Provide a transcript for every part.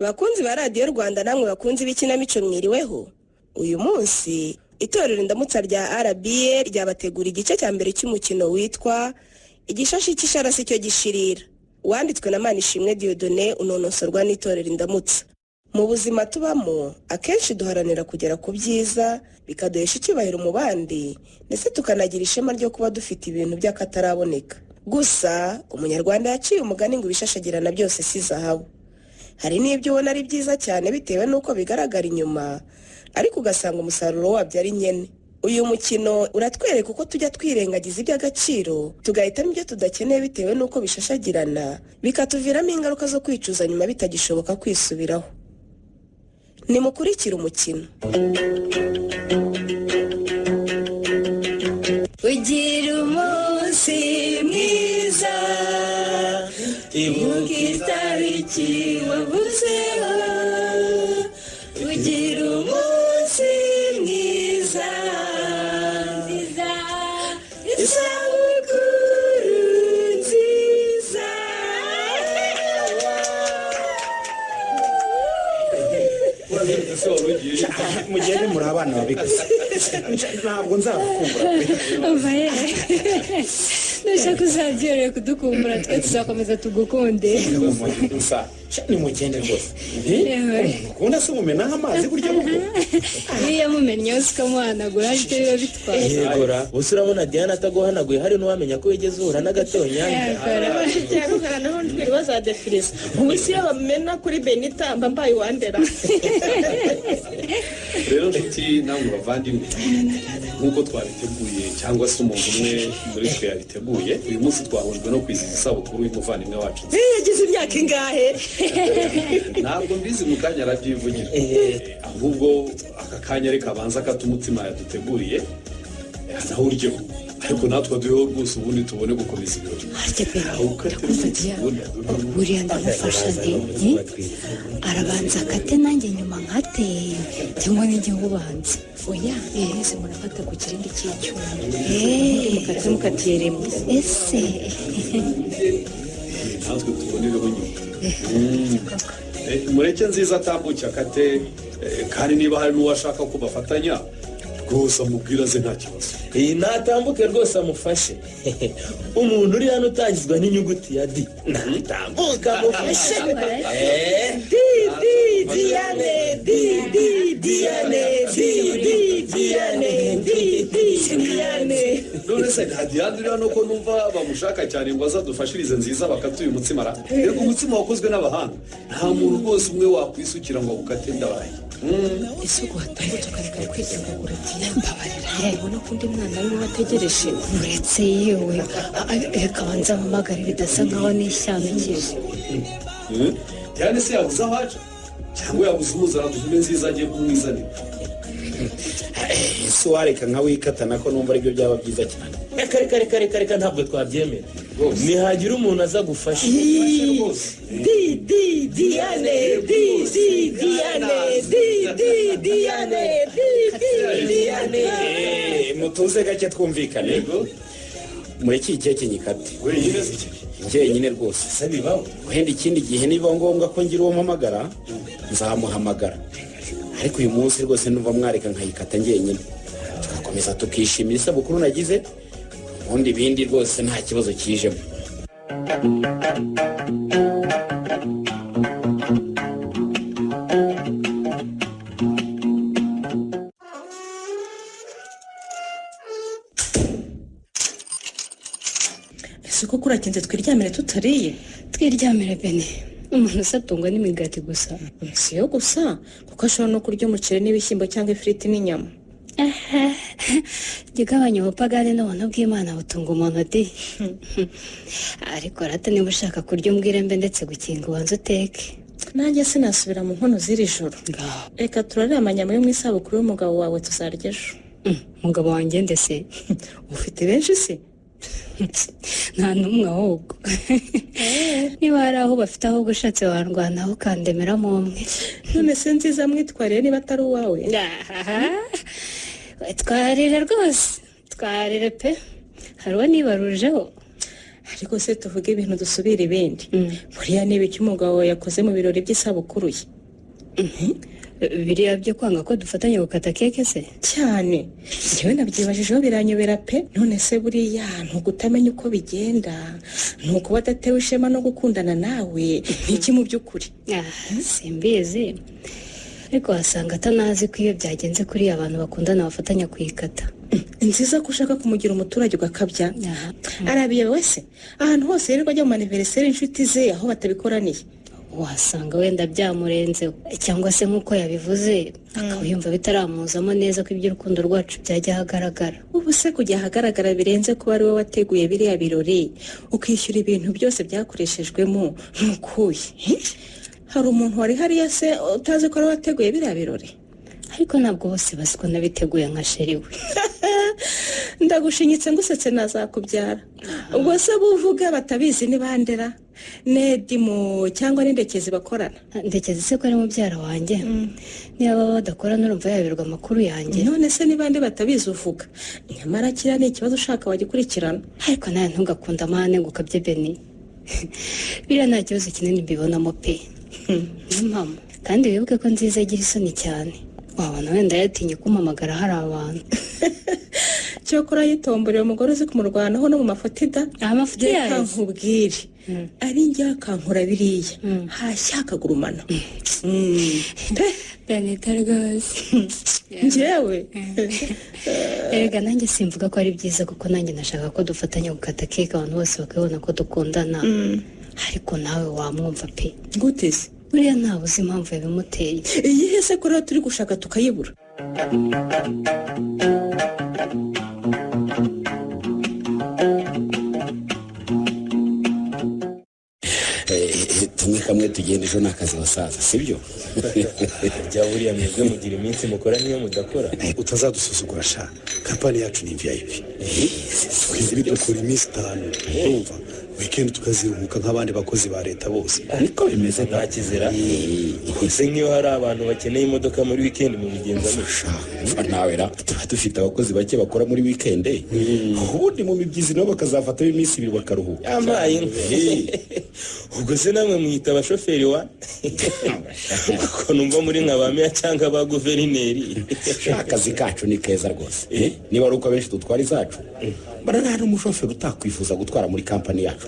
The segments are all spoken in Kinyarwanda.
Bakunzi ba Radio Rwanda namwe bakunzi b'ikinamico mwiriweho. Uyu munsi itorero indamutsa rya RBA ryabategura igice cya mbere cy'umukino witwa Igishashi cy'isharasi cyo gishirira. Wanditswe na Manishimwe Dieudonné unonosorwa n'itorero indamutsa. Mu buzima tubamo akenshi duharanira kugera ku byiza bikaduhesha icyubahiro mu bandi ndetse tukanagira ishema ryo kuba dufite ibintu by'akataraboneka. Gusa umunyarwanda yaciye umugani ngo ibishashagirana byose si zahabu. Hari n'ibyo ubona ari byiza cyane bitewe n'uko bigaragara inyuma ariko ugasanga umusaruro wabyo ari nyene. Uyu mukino uratwereka uko tujya twirengagiza iby'agaciro tugahitamo ibyo tudakeneye bitewe n'uko bishashagirana bikatuviramo ingaruka zo kwicuza nyuma bitagishoboka kwisubiraho. Nimukurikire umukino. Ugira umunsi mwiza ibuka itariki wavuzeho. Ugira umunsi mwiza isabukuru nziza. Mugende muri abana babikoze ntabwo nzabakumbura Ndashaka uzabyereye kudukumbura twe tuzakomeza tugukunde. Ni mugende rwose ukunda se mumenaho amazi burya buko niyo mumenye yose ukamuhanagura ariko biba bitwaye. Yegora gusa urabona Diana ataguhanaguye hari n'uwamenya ko wigeze uhura n'agatonyanga. Cyarugara naho twibaza defilisa ubusi bamena kuri Benita mbambaye wandera. Rero ndetse namwe bavandimwe nkuko twabiteguye cyangwa se umuntu umwe muri twe yabiteguye uyu munsi twahujwe no kwizihiza isabukuru y'umuvandimwe wacu. Yagize imyaka ingahe? Ntabwo mbizi mu kanya arabyivugira ahubwo aka kanya reka abanza katumutima yaduteguriye naho uryo ariko natwe duheho rwose ubundi tubone gukomeza ibirori. Buriya ndamufasha nti arabanza akate nanjye nyuma nkate cyangwa n'ijye ubanza. Oya ese murafata ku kirindi cy'icyuma mukate mukatiye rimwe ese natwe tubonereho nyuma. Mureke nziza atambuke akate kandi niba hari n'uwashaka ko bafatanya rwose amubwira ze nta kibazo. Natambuke rwose amufashe. Umuntu uri hano utangizwa n'inyuguti ya D. Natambuka amufashe. Diane. None se nta Diane uri hano ko numva bamushaka cyane ngo azadufashirize nziza bakatuye umutsima ra. Rego umutsima wakozwe n'abahanga. Nta muntu rwose umwe wakwisukira ngo ukate ndabaye. ese ubwo hatambutse ukareka kwitegura mbabarira ubona ko undi mwana ariwe wategereje uretse yewe reka banza mpamagare bidasa nkaho nishyamikije. Diane se yabuze aho aca cyangwa yabuze umuzana duhume nziza agiye kumwizanira. ese wareka nka wikatana ko numva aribyo byaba byiza cyane. Reka ntabwo twabyemera. Nihagira umuntu aza gufasha. Diane mutuze gake twumvikane mureke ikeke nyikate njyenyine rwose Sabibaho wenda ikindi gihe niba ngombwa ko ngira uwo mpamagara nzamuhamagara ariko uyu munsi rwose numva mwareka nkayikata njyenyine tugakomeza tukishimira isabukuru nagize ubundi ibindi rwose nta kibazo kijemo. ese ko kurakinze twiryamire tutariye? Twiryamire Bene umuntu usatungwa n'imigati gusa. Si yo gusa kuko ashobora no kurya umuceri n'ibishyimbo cyangwa ifiriti n'inyama. Gigabanya ubupagani n'ubuntu bw'Imana butunga umuntu di. Ariko rata niba ushaka kurya umbwire mbe ndetse gukinga ubanza uteke. Nanjye sinasubira mu nkono z'iri joro. Reka turarire amanyama yo mu isabukuru y'umugabo wawe tuzarya ejo. Umugabo wanjye ndetse Ufite benshi se? nta n'umwe ahubwo. Niba hari aho bafite ahubwo ushatse warwanaho ukandemeramo umwe. None se nziza mwitwarire niba atari uwawe? Twarire rwose twarire pe hari uwo nibarujeho. ariko se tuvuge ibintu dusubira ibindi buriya niba icyo umugabo wawe yakoze mu birori by'isabukuru ye biriya byo kwanga ko dufatanya gukata keke se cyane njyewe nabyibajijeho biranyobera pe none se buriya ntugutamenya uko bigenda ntukuba adatewe ishema no gukundana nawe n'iki mu by'ukuri simbizi ariko wasanga atanazi ko iyo byagenze kuri abantu bakundana bafatanya kuyikata nziza ko ushaka kumugira umuturage ugakabya arabiye wese ahantu hose yirirwa ajya mu maniveriseri inshuti ze aho batabikoraniye wasanga wenda byamurenzeho cyangwa se nk'uko yabivuze akaba yumva bitaramuzamo neza ko iby'urukundo rwacu byajya ahagaragara ubu se kujya ahagaragara birenze kuba ari we wateguye biriya birori ukishyura ibintu byose byakoreshejwemo ntukuye hari umuntu wari hariya se utazi ko ari we wateguye biriya birori ariko ntabwo bose bazi ko nabiteguye nka sheri we ndagushinyitse ngusetse nazakubyara ubwo se buvuga batabizi ni bandera Nedimo cyangwa n'indekezi bakorana ndekezi se ko ari mubyara wanjye niba baba badakorana urumva yabirwa amakuru yanjye none se ni bande batabizi uvuga nyamara kiriya ni ikibazo ushaka wagikurikirana ariko nawe ntugakunda amahane ngo ukabye beni biriya nta kibazo kinini mbibonamo pe niyo mpamvu kandi wibuke ko nziza agira isoni cyane wabona wenda yatinye kumpamagara hari abantu cyokora yitomborera umugore uzi kumurwanaho no mu mafoto amafoto yayo nkubwire ari njye akankura biriya hashya akagurumana Benita rwose njyewe erega nanjye simvuga ko ari byiza kuko nanjye nashaka ko dufatanya gukata keke abantu bose bakabona ko dukundana ariko nawe wamwumva pe guteze buriya ntawe uzi impamvu yabimuteye iyihe se ko rero turi gushaka tukayibura tumwe kamwe tugenda ejo n'akazi basaza sibyo jya buriya mwebwe mugira iminsi mukora niyo mudakora utazadusuzugura sha kampani yacu ni VIP twizere dukora iminsi 5 urumva weekend tukaziruhuka nk'abandi bakozi ba leta bose ariko bimeze nta kizera ese nk'iyo hari abantu bakeneye imodoka muri weekend mu bigenza musha nawe ra tuba dufite abakozi bake bakora muri weekend ubundi mu mibyizi nabo bakazafata iminsi 2 bakaruhuka amaye ubwo se namwe mwita abashoferi wa ko numva muri nka ba meya cyangwa ba guverineri akazi kacu ni keza rwose niba ari uko abenshi dutwara izacu barana hari umushoferi utakwifuza gutwara muri kampani yacu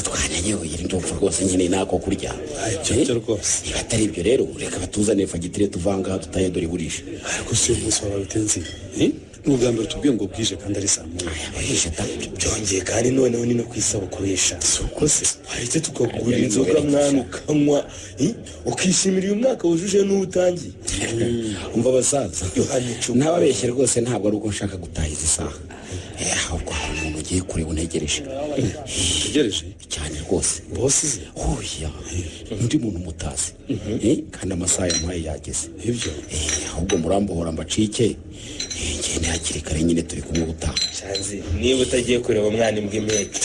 twananyewe ndumva rwose nyine nako kurya cyo rwose niba atari ibyo rero reka batuzane fagitire tuvanga tutayedora iburisha ariko si umunsi wawe bitenzi n'ubwa mbere tubwiye ngo bwije kandi ari saa moya byongeye kandi noneho ni no kwisabukurisha uko se haretse tukagura inzoga mwana ukanywa ukishimira uyu mwaka wujuje n'uwutangiye umva basaza ntababeshye rwose ntabwo ari uko nshaka gutahiza isaha ahubwo hari umuntu ugiye kureba untegereje cyane rwose bose oya undi muntu mutazi kandi amasaha yampaye yageze ibyo ahubwo murambohora mbacike ngende hakiri kare nyine turi kumwe gutaha shanzi niba utagiye kureba umwana imbwa imeke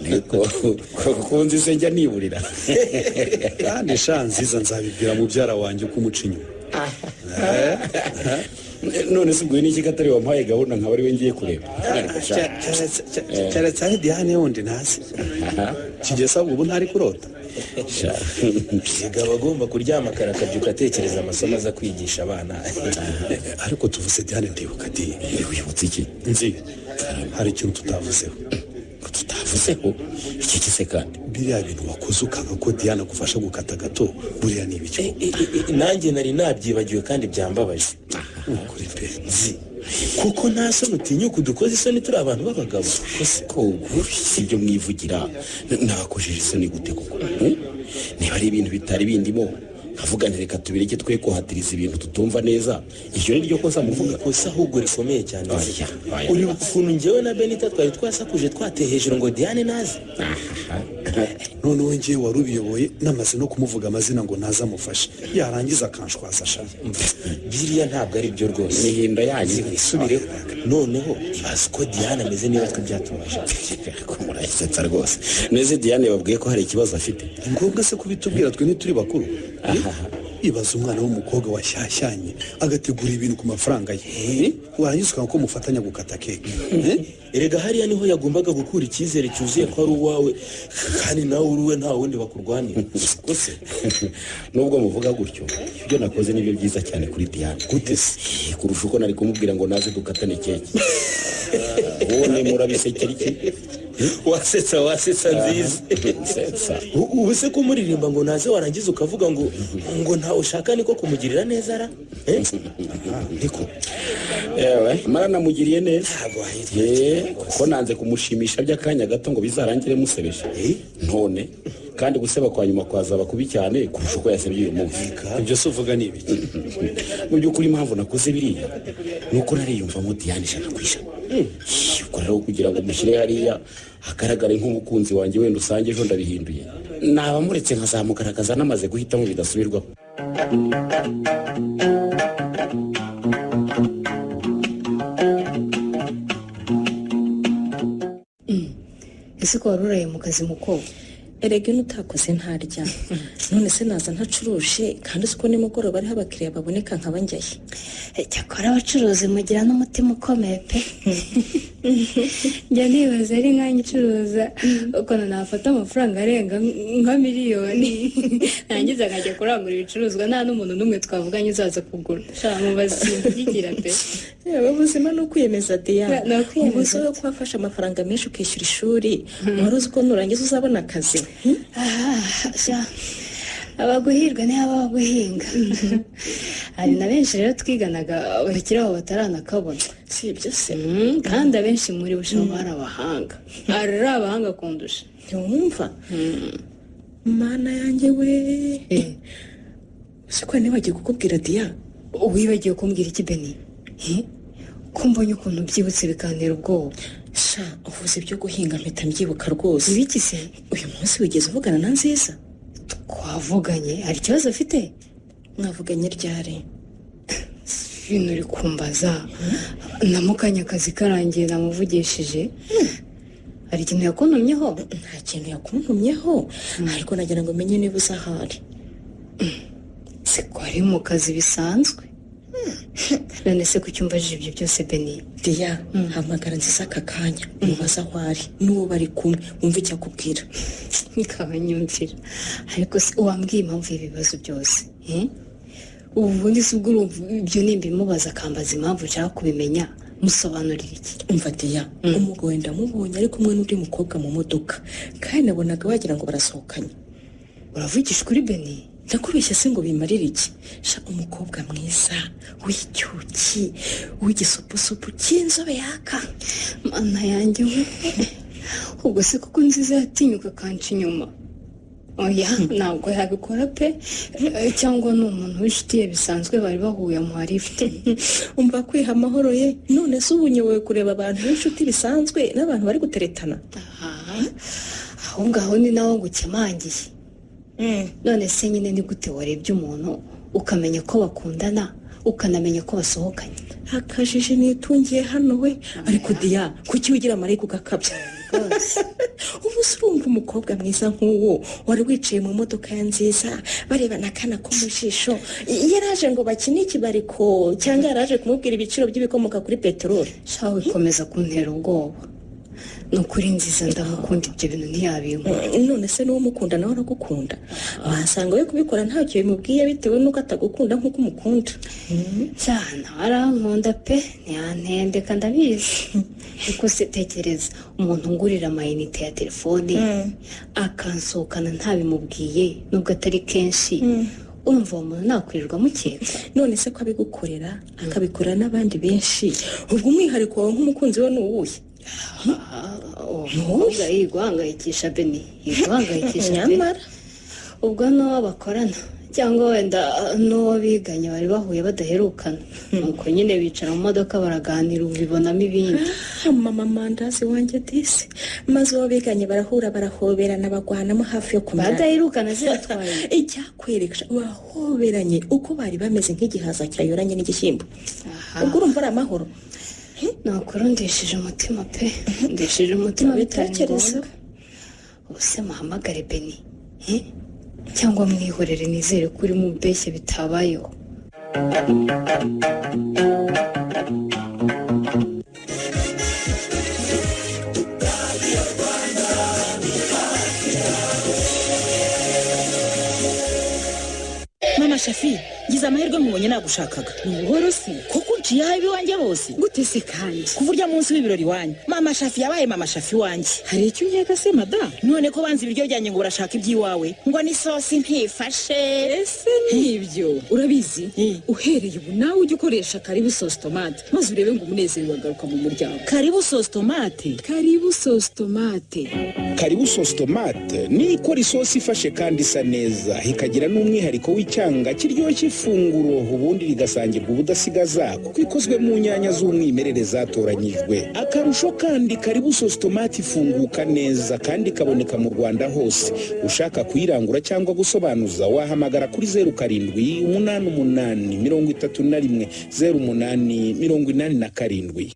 niko kunzi se njya niburira kandi shanziza nzabibwira mubyara wanjye uko umuca inyuma none se ubwo n'iki katari wampaye gahunda nkaba ari we ngiye kureba cyane cyane Diane wundi ntazi kigesa ubu ntari kurota yiga abagomba kuryama kare akabyuka atekereza amasomo aza kwigisha abana ariko tuvuze Diane ndibuka di wibutse iki nzi hari ikintu tutavuzeho iki kise kandi biriya bintu wakoze ukanga ko Diane agufasha gukata gato buriya ni ibiki nanjye nari nabyibagiwe kandi byambabaje kuri pe nzi kuko nta soni utinyuka udukoze isoni turi abantu b'abagabo ko si ibyo mwivugira nakojeje isoni gute koko niba ari ibintu bitari bindimo avuga nti reka tubireke twe kuhatiriza ibintu tutumva neza iryo ni ryo kosa muvuga kosa ahubwo rikomeye cyane uri ukuntu njyewe na Benita twari twasakuje twateye hejuru ngo Diane nazi noneho njyewe wari ubiyoboye namaze no kumuvuga amazina ngo naza amufashe yarangiza akanshwaza ashaka biriya ntabwo ari byo rwose nihinda yanyu isubireho noneho ibaze ko Diane ameze niba twe byatumaje ko murayisetsa rwose neze Diane babwiye ko hari ikibazo afite ngombwa se kubitubwira twe ntituri bakuru ibaza umwana w'umukobwa washyashyanye agategura ibintu ku mafaranga ye warangiza ukaba ko mufatanya gukata keke. erega hariya niho yagombaga gukura icyizere cyuzuye ko ari uwawe kandi nawe uruwe nta wundi bakurwanira gusa nubwo muvuga gutyo ibyo nakoze nibyo byiza cyane kuri Diane. Gute se? kurusha uko nari kumubwira ngo naze dukatane keke. wowe murabisekera iki? wasetsa nziza. ubu se kumuririmba ngo naze warangiza ukavuga ngo ntawe ushaka niko kumugirira neza ra niko yewe mara namugiriye neza kuko nanze kumushimisha by'akanya gato ngo bizarangire musebeje none kandi guseba kwa nyuma kwazaba kubi cyane kurusha uko yasebye uyu munsi. Ibyo se uvuga ni ibiki? Mu by'ukuri impamvu nakoze biriya nuko nariyumvamo Diane ijana ku ijana. Ubwo rero kugira ngo mushyire hariya hagaragare nk'umukunzi wanjye wenda usange ejo ndabihinduye naba muretse nkazamugaragaza namaze guhitamo bidasubirwaho. ese ko waruraye mu kazi mukobwa? erega ino utakoze ntarya none se naza ntacuruje kandi uzi ko nimugoroba ariho abakiriya baboneka nkaba njyaye. cyakora abacuruzi mugira n'umutima ukomeye pe. njya nibaza ari nkanjye ucuruza ukuntu nafata amafaranga arenga nka miliyoni nangiza nkajya kurangura ibicuruzwa nta n'umuntu n'umwe twavuganye uzaza kugura. shaka mubazi simvugira pe. yewe ubuzima ni ukwiyemeza Diane. ni ukwiyemeza. ubuze yo kubafasha amafaranga menshi ukishyura ishuri wari uzi ko nurangiza uzabona akazi. abaguhirwa niho abaguhinga. hari na benshi rero twiganaga bakiri aho bataranakabona. si ibyo se? kandi abenshi muri bo bari abahanga. ari abahanga kundusha. ntiwumva? mana yanjye we uzi ko nibagiye kukubwira Diane. wibagiwe kumbwira iki Beni? ko mbonye ukuntu byibutse bikantera ubwoba. sha uvuze ibyo guhinga mpita mbyibuka rwose. ibiki se? uyu munsi wigeze uvugana na Nziza? twavuganye. hari ikibazo afite? mwavuganye ryari? ibintu uri kumbaza namukanya akazi karangiye namuvugishije. hari ikintu yakuntumyeho? nta kintu yakuntumyeho ariko nagira ngo menye niba uzi ahari. se ko ari mu kazi bisanzwe. none se ku cyumvajije ibyo byose Beni? Diane hamagara Nziza aka kanya umubaza aho ari n'uwo bari kumwe wumve icyo akubwira. nikabanyumvira. ariko se wambwiye impamvu y'ibibazo byose? ubundi se ubwo urumva ibyo nimbimubaza akambaza impamvu nshaka kubimenya musobanurira iki? umva Diane umugabo wenda mubonye ari kumwe n'undi mukobwa mu modoka kandi nabonaga wagira ngo barasohokanye. uravugisha kuri Beni? ndakubeshya se ngo bimarire iki? sha umukobwa mwiza w'icyuki w'igisupusupu cy'inzobe yaka. mana yanjye we ubwo se kuko Nziza yatinyuka akanca inyuma? oya ntabwo yabikora pe. cyangwa ni umuntu w'inshuti ye bisanzwe bari bahuye amuhari ifite. umva kwiha amahoro ye. none se ubu nyoboye kureba abantu b'inshuti bisanzwe n'abantu bari guteretana? aho ngaho ni naho ngukemangiye. none se nyine ni gute warebye umuntu ukamenya ko bakundana ukanamenya ko basohokanye? hakajije nitungiye hano we. ariko Diane kuki wigira amarayika ugakabya? ubu se urumva umukobwa mwiza nk'uwo wari wicaye mu modoka ya Nziza barebana akana ko mu jisho yaraje ngo bakine ikibariko cyangwa yaraje kumubwira ibiciro by'ibikomoka kuri peteroli? shawe komeza kuntera ubwoba. ni ukuri Nziza ndamukunda ibyo bintu ntiyabimpa. none se n'uwo mukunda nawe aragukunda? wasanga we kubikora ntacyo bimubwiye bitewe n'uko atagukunda nk'uko umukunda. cyane arankunda pe ntiyantendeka ndabizi. ariko se tekereza umuntu ngurira amayinite ya telefone akansohokana ntabimubwiye nubwo atari kenshi. urumva uwo muntu nakwirirwa mukeka? none se ko abigukorera akabikorera n'abandi benshi ubwo umwihariko wawe nk'umukunzi we ni uwuhe? umukobwa yiguhangayikisha Beni yiguhangayikisha nyamara ubwo n'uwo bakorana cyangwa wenda n'uwo biganye bari bahuye badaherukana nuko nyine bicara mu modoka baraganira ubibonamo ibindi. mama mandazi wanjye disi maze uwo biganye barahura barahoberana bagwanamo hafi yo kumara badaherukana ziratwaye. icyakwereka bahoberanye uko bari bameze nk'igihaza cyayoranye n'igishyimbo. ubwo urumva ari amahoro? nakora ndesheje umutima pe. ndesheje umutima bitari ngombwa. ubu se muhamagare Beni cyangwa mwihorere nizere ko uri mu beshye bitabayeho. Mama Shafi, ngize amahirwe mubonye nagushakaga. Ni buhoro si kuko unciye habi wanjye bose. Gute se kandi? Kuvurya munsi w'ibirori wanyu. Mama Shafi yabaye Mama Shafi wanjye. Hari icyo unkeka se mada? None ko banze ibiryo byanjye ngo urashaka iby'iwawe. Ngo ni sosi ntifashe. Ese nibyo. Urabizi? Uhereye ubu nawe ujye ukoresha Karibu sauce tomate. Maze urebe ngo umunezero wagaruka mu muryango. Karibu sauce tomate. Karibu sauce tomate. Karibu sauce tomate ni ikora isosi ifashe kandi isa neza, ikagira n'umwihariko w'icyanga kiryoshye ifunguro, ubundi rigasangirwa ubudasigaza kuko ikozwe mu nyanya z'umwimerere zatoranyijwe. Akarusho kandi Karibu sauce tomate ifunguka neza kandi ikaboneka mu Rwanda hose. Ushaka kuyirangura cyangwa gusobanuza wahamagara kuri 0788310887.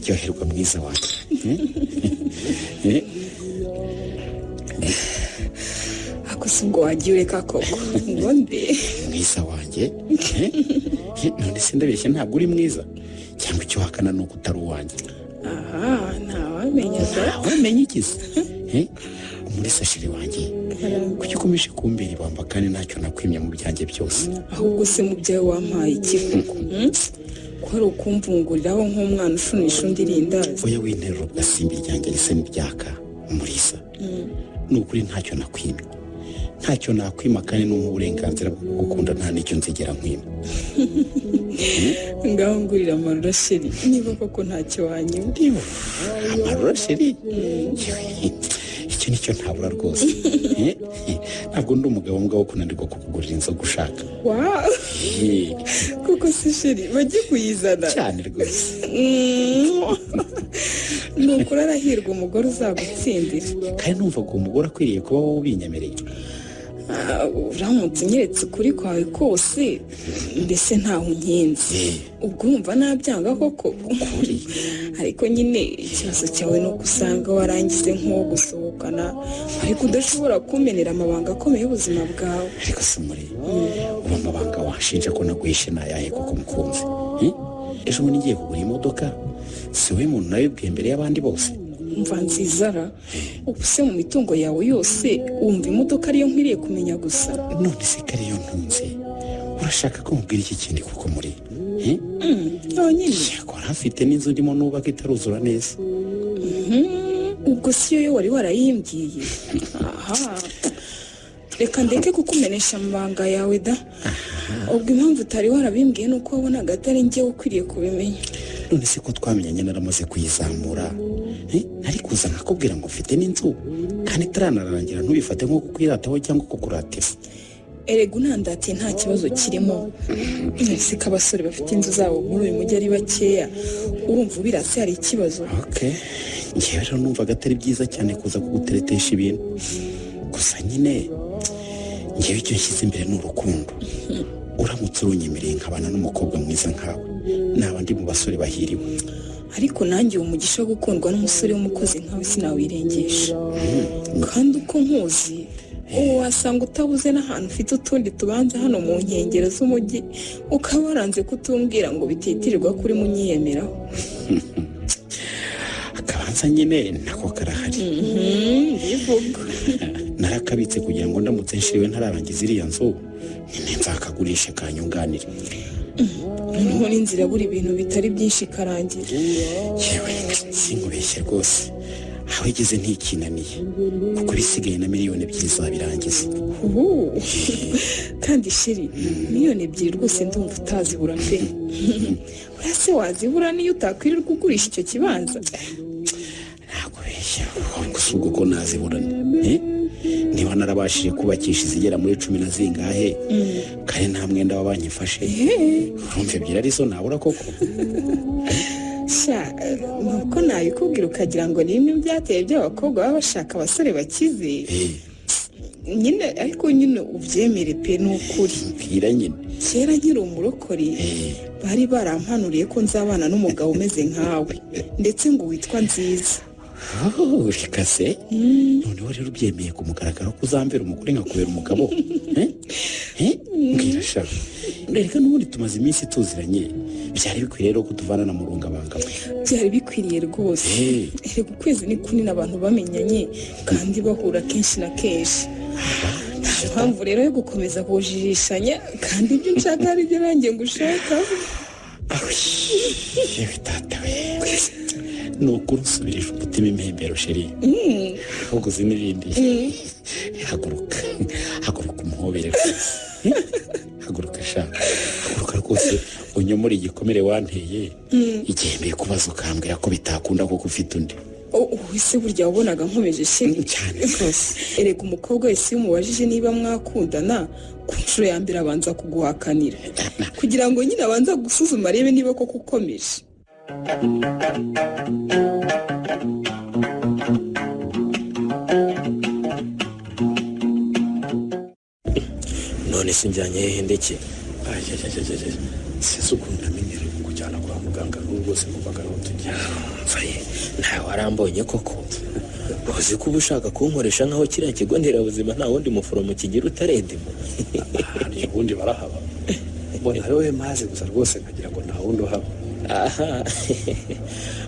Ryoherwa mwiza wanjye. Ako singo wagiye ureka koko. Ngonde. Mwiza wanjye. None se ndabeshya ntabwo uri mwiza cyangwa icyo hakana no kutari uwanjye. Aha, ntawamenya da. Wamenye ikiza? Muri sashiri wanjye. Kuki ukomeje kumbera ibamba kandi ntacyo nakwimye mu byanjye byose. Ahubwo se mu byawe wampaye ikivugo. Ko ari ukumvunguriraho nk'umwana ushunisha undi rindazi. Oya winterura gasimbi ryanjye risa n'iryaka umurisa. Nukuri ntacyo nakwimye. Ntacyo nakwima kandi n'uburenganzira bwo gukunda nta nicyo nzigera nkwima. Ngaho ngurira amarura sheri niba koko ntacyo wanyuma. Amarura sheri? Icyo nicyo ntabura rwose. Ntabwo ndi umugabo mbwa wo kunanirwa kukugurira inzoga ushaka. Wow. Kuko se sheri bajye kuyizana cyane rwose. Nukuri arahirwa umugore uzagutsindira. Kandi numva ko umugore akwiriye kuba wowe ubinyemereye. Uramutse unyeretse ukuri kwawe kose mbese ntaho unyenze. Ubwo wumva nabyanga koko. Ariko nyine ikibazo cyawe ni uko usanga warangize nk'uwo gusohokana ariko udashobora kumenera amabanga akomeye y'ubuzima bwawe. Ariko se muri uwo mabanga washinja ko naguhishe nayahe kuko mukunze. Ejo bundi ngiye kugura imodoka si we muntu nabibwiye imbere y'abandi bose. Mva nzizara ubu se mu mitungo yawe yose wumva imodoka ariyo nkwiriye kumenya gusa. None se kariyo ntunze urashaka ko mubwira iki kindi kuko muri nyine yakora afite n'inzu ndimo nubaka itaruzura neza. Ubwo si yo wari warayimbwiye. Aha reka ndeke kukumenesha amabanga yawe da. Ubwo impamvu utari warabimbwiye ni uko wabonaga atari njyewe ukwiriye kubimenya. None se ko twamenyanye naramaze kuyizamura nari kuza nkakubwira ngo ufite n'inzu kandi itaranarangira ntubifate nko kukwirataho cyangwa kukuratira. Erega unandatiye nta kibazo kirimo. Ese ko abasore bafite inzu zabo muri uyu mujyi ari bakeya urumva ubirase hari ikibazo. Njyewe rero numvaga atari byiza cyane kuza kuguteretesha ibintu gusa nyine njyewe icyo nshyize imbere ni urukundo. Uramutse urunyemereye nkabana n'umukobwa mwiza nkawe naba ndi mu basore bahiriwe. Ariko nanjye umugisha wo gukundwa n'umusore w'umukozi nkawe sinawirengesha. Kandi uko nkuzi ubu wasanga utabuze n'ahantu ufite utundi tubanza hano mu nkengero z'umujyi ukaba waranze kutumbwira ngo bititirirwa kuri munyiyemeraho. Akabanza nyine nako karahari. Bivuga narakabitse kugira ngo ndamutse nshiriwe ntararangiza iriya nzu nyine nzakagurisha kanyunganire. Noneho n'inzira buri ibintu bitari byinshi karangira. Yewe sinkubeshye rwose aho igeze ntikinaniye kuko bisigaye na miliyoni 2 zabirangiza. Kandi shiri miliyoni 2 rwose ndumva utazibura pe. Urase wazibura niyo utakwirirwa kugurisha icyo kibanza. Ntabwo beshya gusa ubwo ko naziburana. Niba narabashije kubakisha izigera muri 10 na zingahe kandi nta mwenda wabanyifashe. Urumva ebyiri ari zo nabura koko. sha nuko nabikubwira ukagira ngo ni bimwe byateye by'abakobwa baba bashaka abasore bakize nyine ariko nyine ubyemere pe ni ukuri mbwira nyine kera nkiri umurokori bari barampanuriye ko nzabana n'umugabo umeze nkawe ndetse ngo witwa Nziza. reka se noneho rero ubyemeye ku mugaragaro ko uzambera umugore nkakubera umugabo mbwira sha reka n'ubundi tumaze iminsi tuziranye byari bikwiriye rero ko tuvana na murungabangabo. byari bikwiriye rwose reka ukwezi ni kunini abantu bamenyanye kandi bahura kenshi na kenshi. nta mpamvu rero yo gukomeza kujijishanya kandi ibyo nshaka ari byo nanjye ngushaka. yewe tata we ni ukuri usubirije umutima impembero sheri ahubwo uzi n'ibindi haguruka umuhobere haguruka sha haguruka rwose unyomore igikomere wanteye igihe mbere kubaza ukambwira ko bitakunda kuko ufite undi. ese burya wabonaga nkomeje sheri cyane rwose. erega umukobwa wese iyo umubajije niba mwakundana ku nshuro ya mbere abanza kuguhakanira kugira ngo nyine abanza gusuzuma arebe niba koko ukomeje. none se njyanye hehe ndeke sinzi ukuntu namenyereye kujyana kwa muganga n'ubu rwose mubaga aho tujya mvaye ntawe warambonye koko uzi ko uba ushaka kunkoresha nk'aho kiriya kigo nderabuzima nta wundi muforomo kigira utaredemo. hari ubundi barahaba mbona ari wowe maze gusa rwose nkagira ngo nta wundi uhaba. aha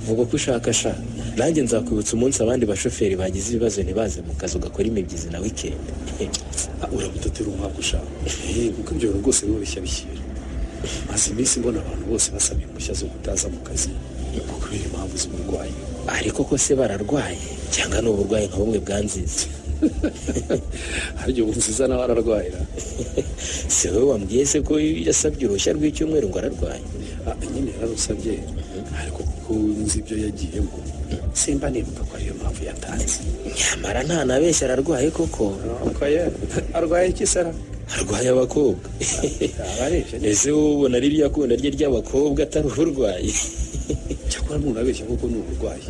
vuga ko ushaka sha nanjye nzakwibutsa umunsi abandi bashoferi bagize ibibazo ntibaze mu kazi ugakora imibyizi na weekend. urabutatira umwaka ushaka kuko ibyo bintu rwose biba bishya bishyira maze iminsi mbona abantu bose basaba impushya zo kutaza mu kazi kubera impamvu z'uburwayi. ariko ko se bararwaye cyangwa ni uburwayi nka bumwe bwa Nziza? harya ubu Nziza nawe ararwayira si wowe wambwiye se ko yasabye uruhushya rw'icyumweru ngo ararwaye? nyine yararusabye ariko kuko nzi ibyo yagiyemo simba nibuka ko ariyo mpamvu yatanze. nyamara nta nabeshya ararwaye koko. arwaye iki sara? arwaye abakobwa. ese wowe ubona ririya kunda rye ry'abakobwa atari uburwayi? cyakora ntunabeshya kuko ni uburwayi.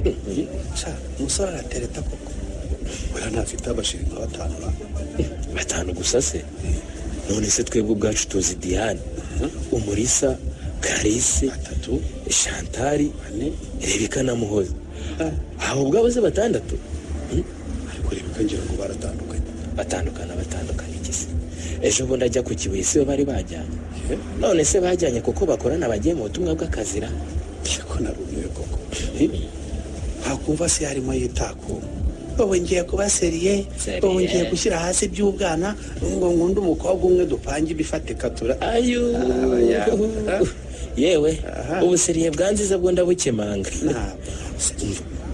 umusore aratereta koko oya ntafite abashiri nka batanu gusa se? none se twebwe ubwacu tuzi Diane, Umulisa, Clarisse, Chantal, Rebeka na Muhoza. abo ubwabo se batandatu? ariko Rebeka ngira ngo batandukana iki se? ejo bundi ajya ku Kibuye se bari bajyanye? none se bajyanye kuko bakorana bagiye mu butumwa bw'akazira? ko narumiwe koko hakumva se harimo yitako wowe ngiye kuba seriye wowe ngiye gushyira hasi by'ubwana ngo ngunde umukobwa umwe dupange ibifatika yewe ubu seriye bwa Nziza bwo ndabukemanga.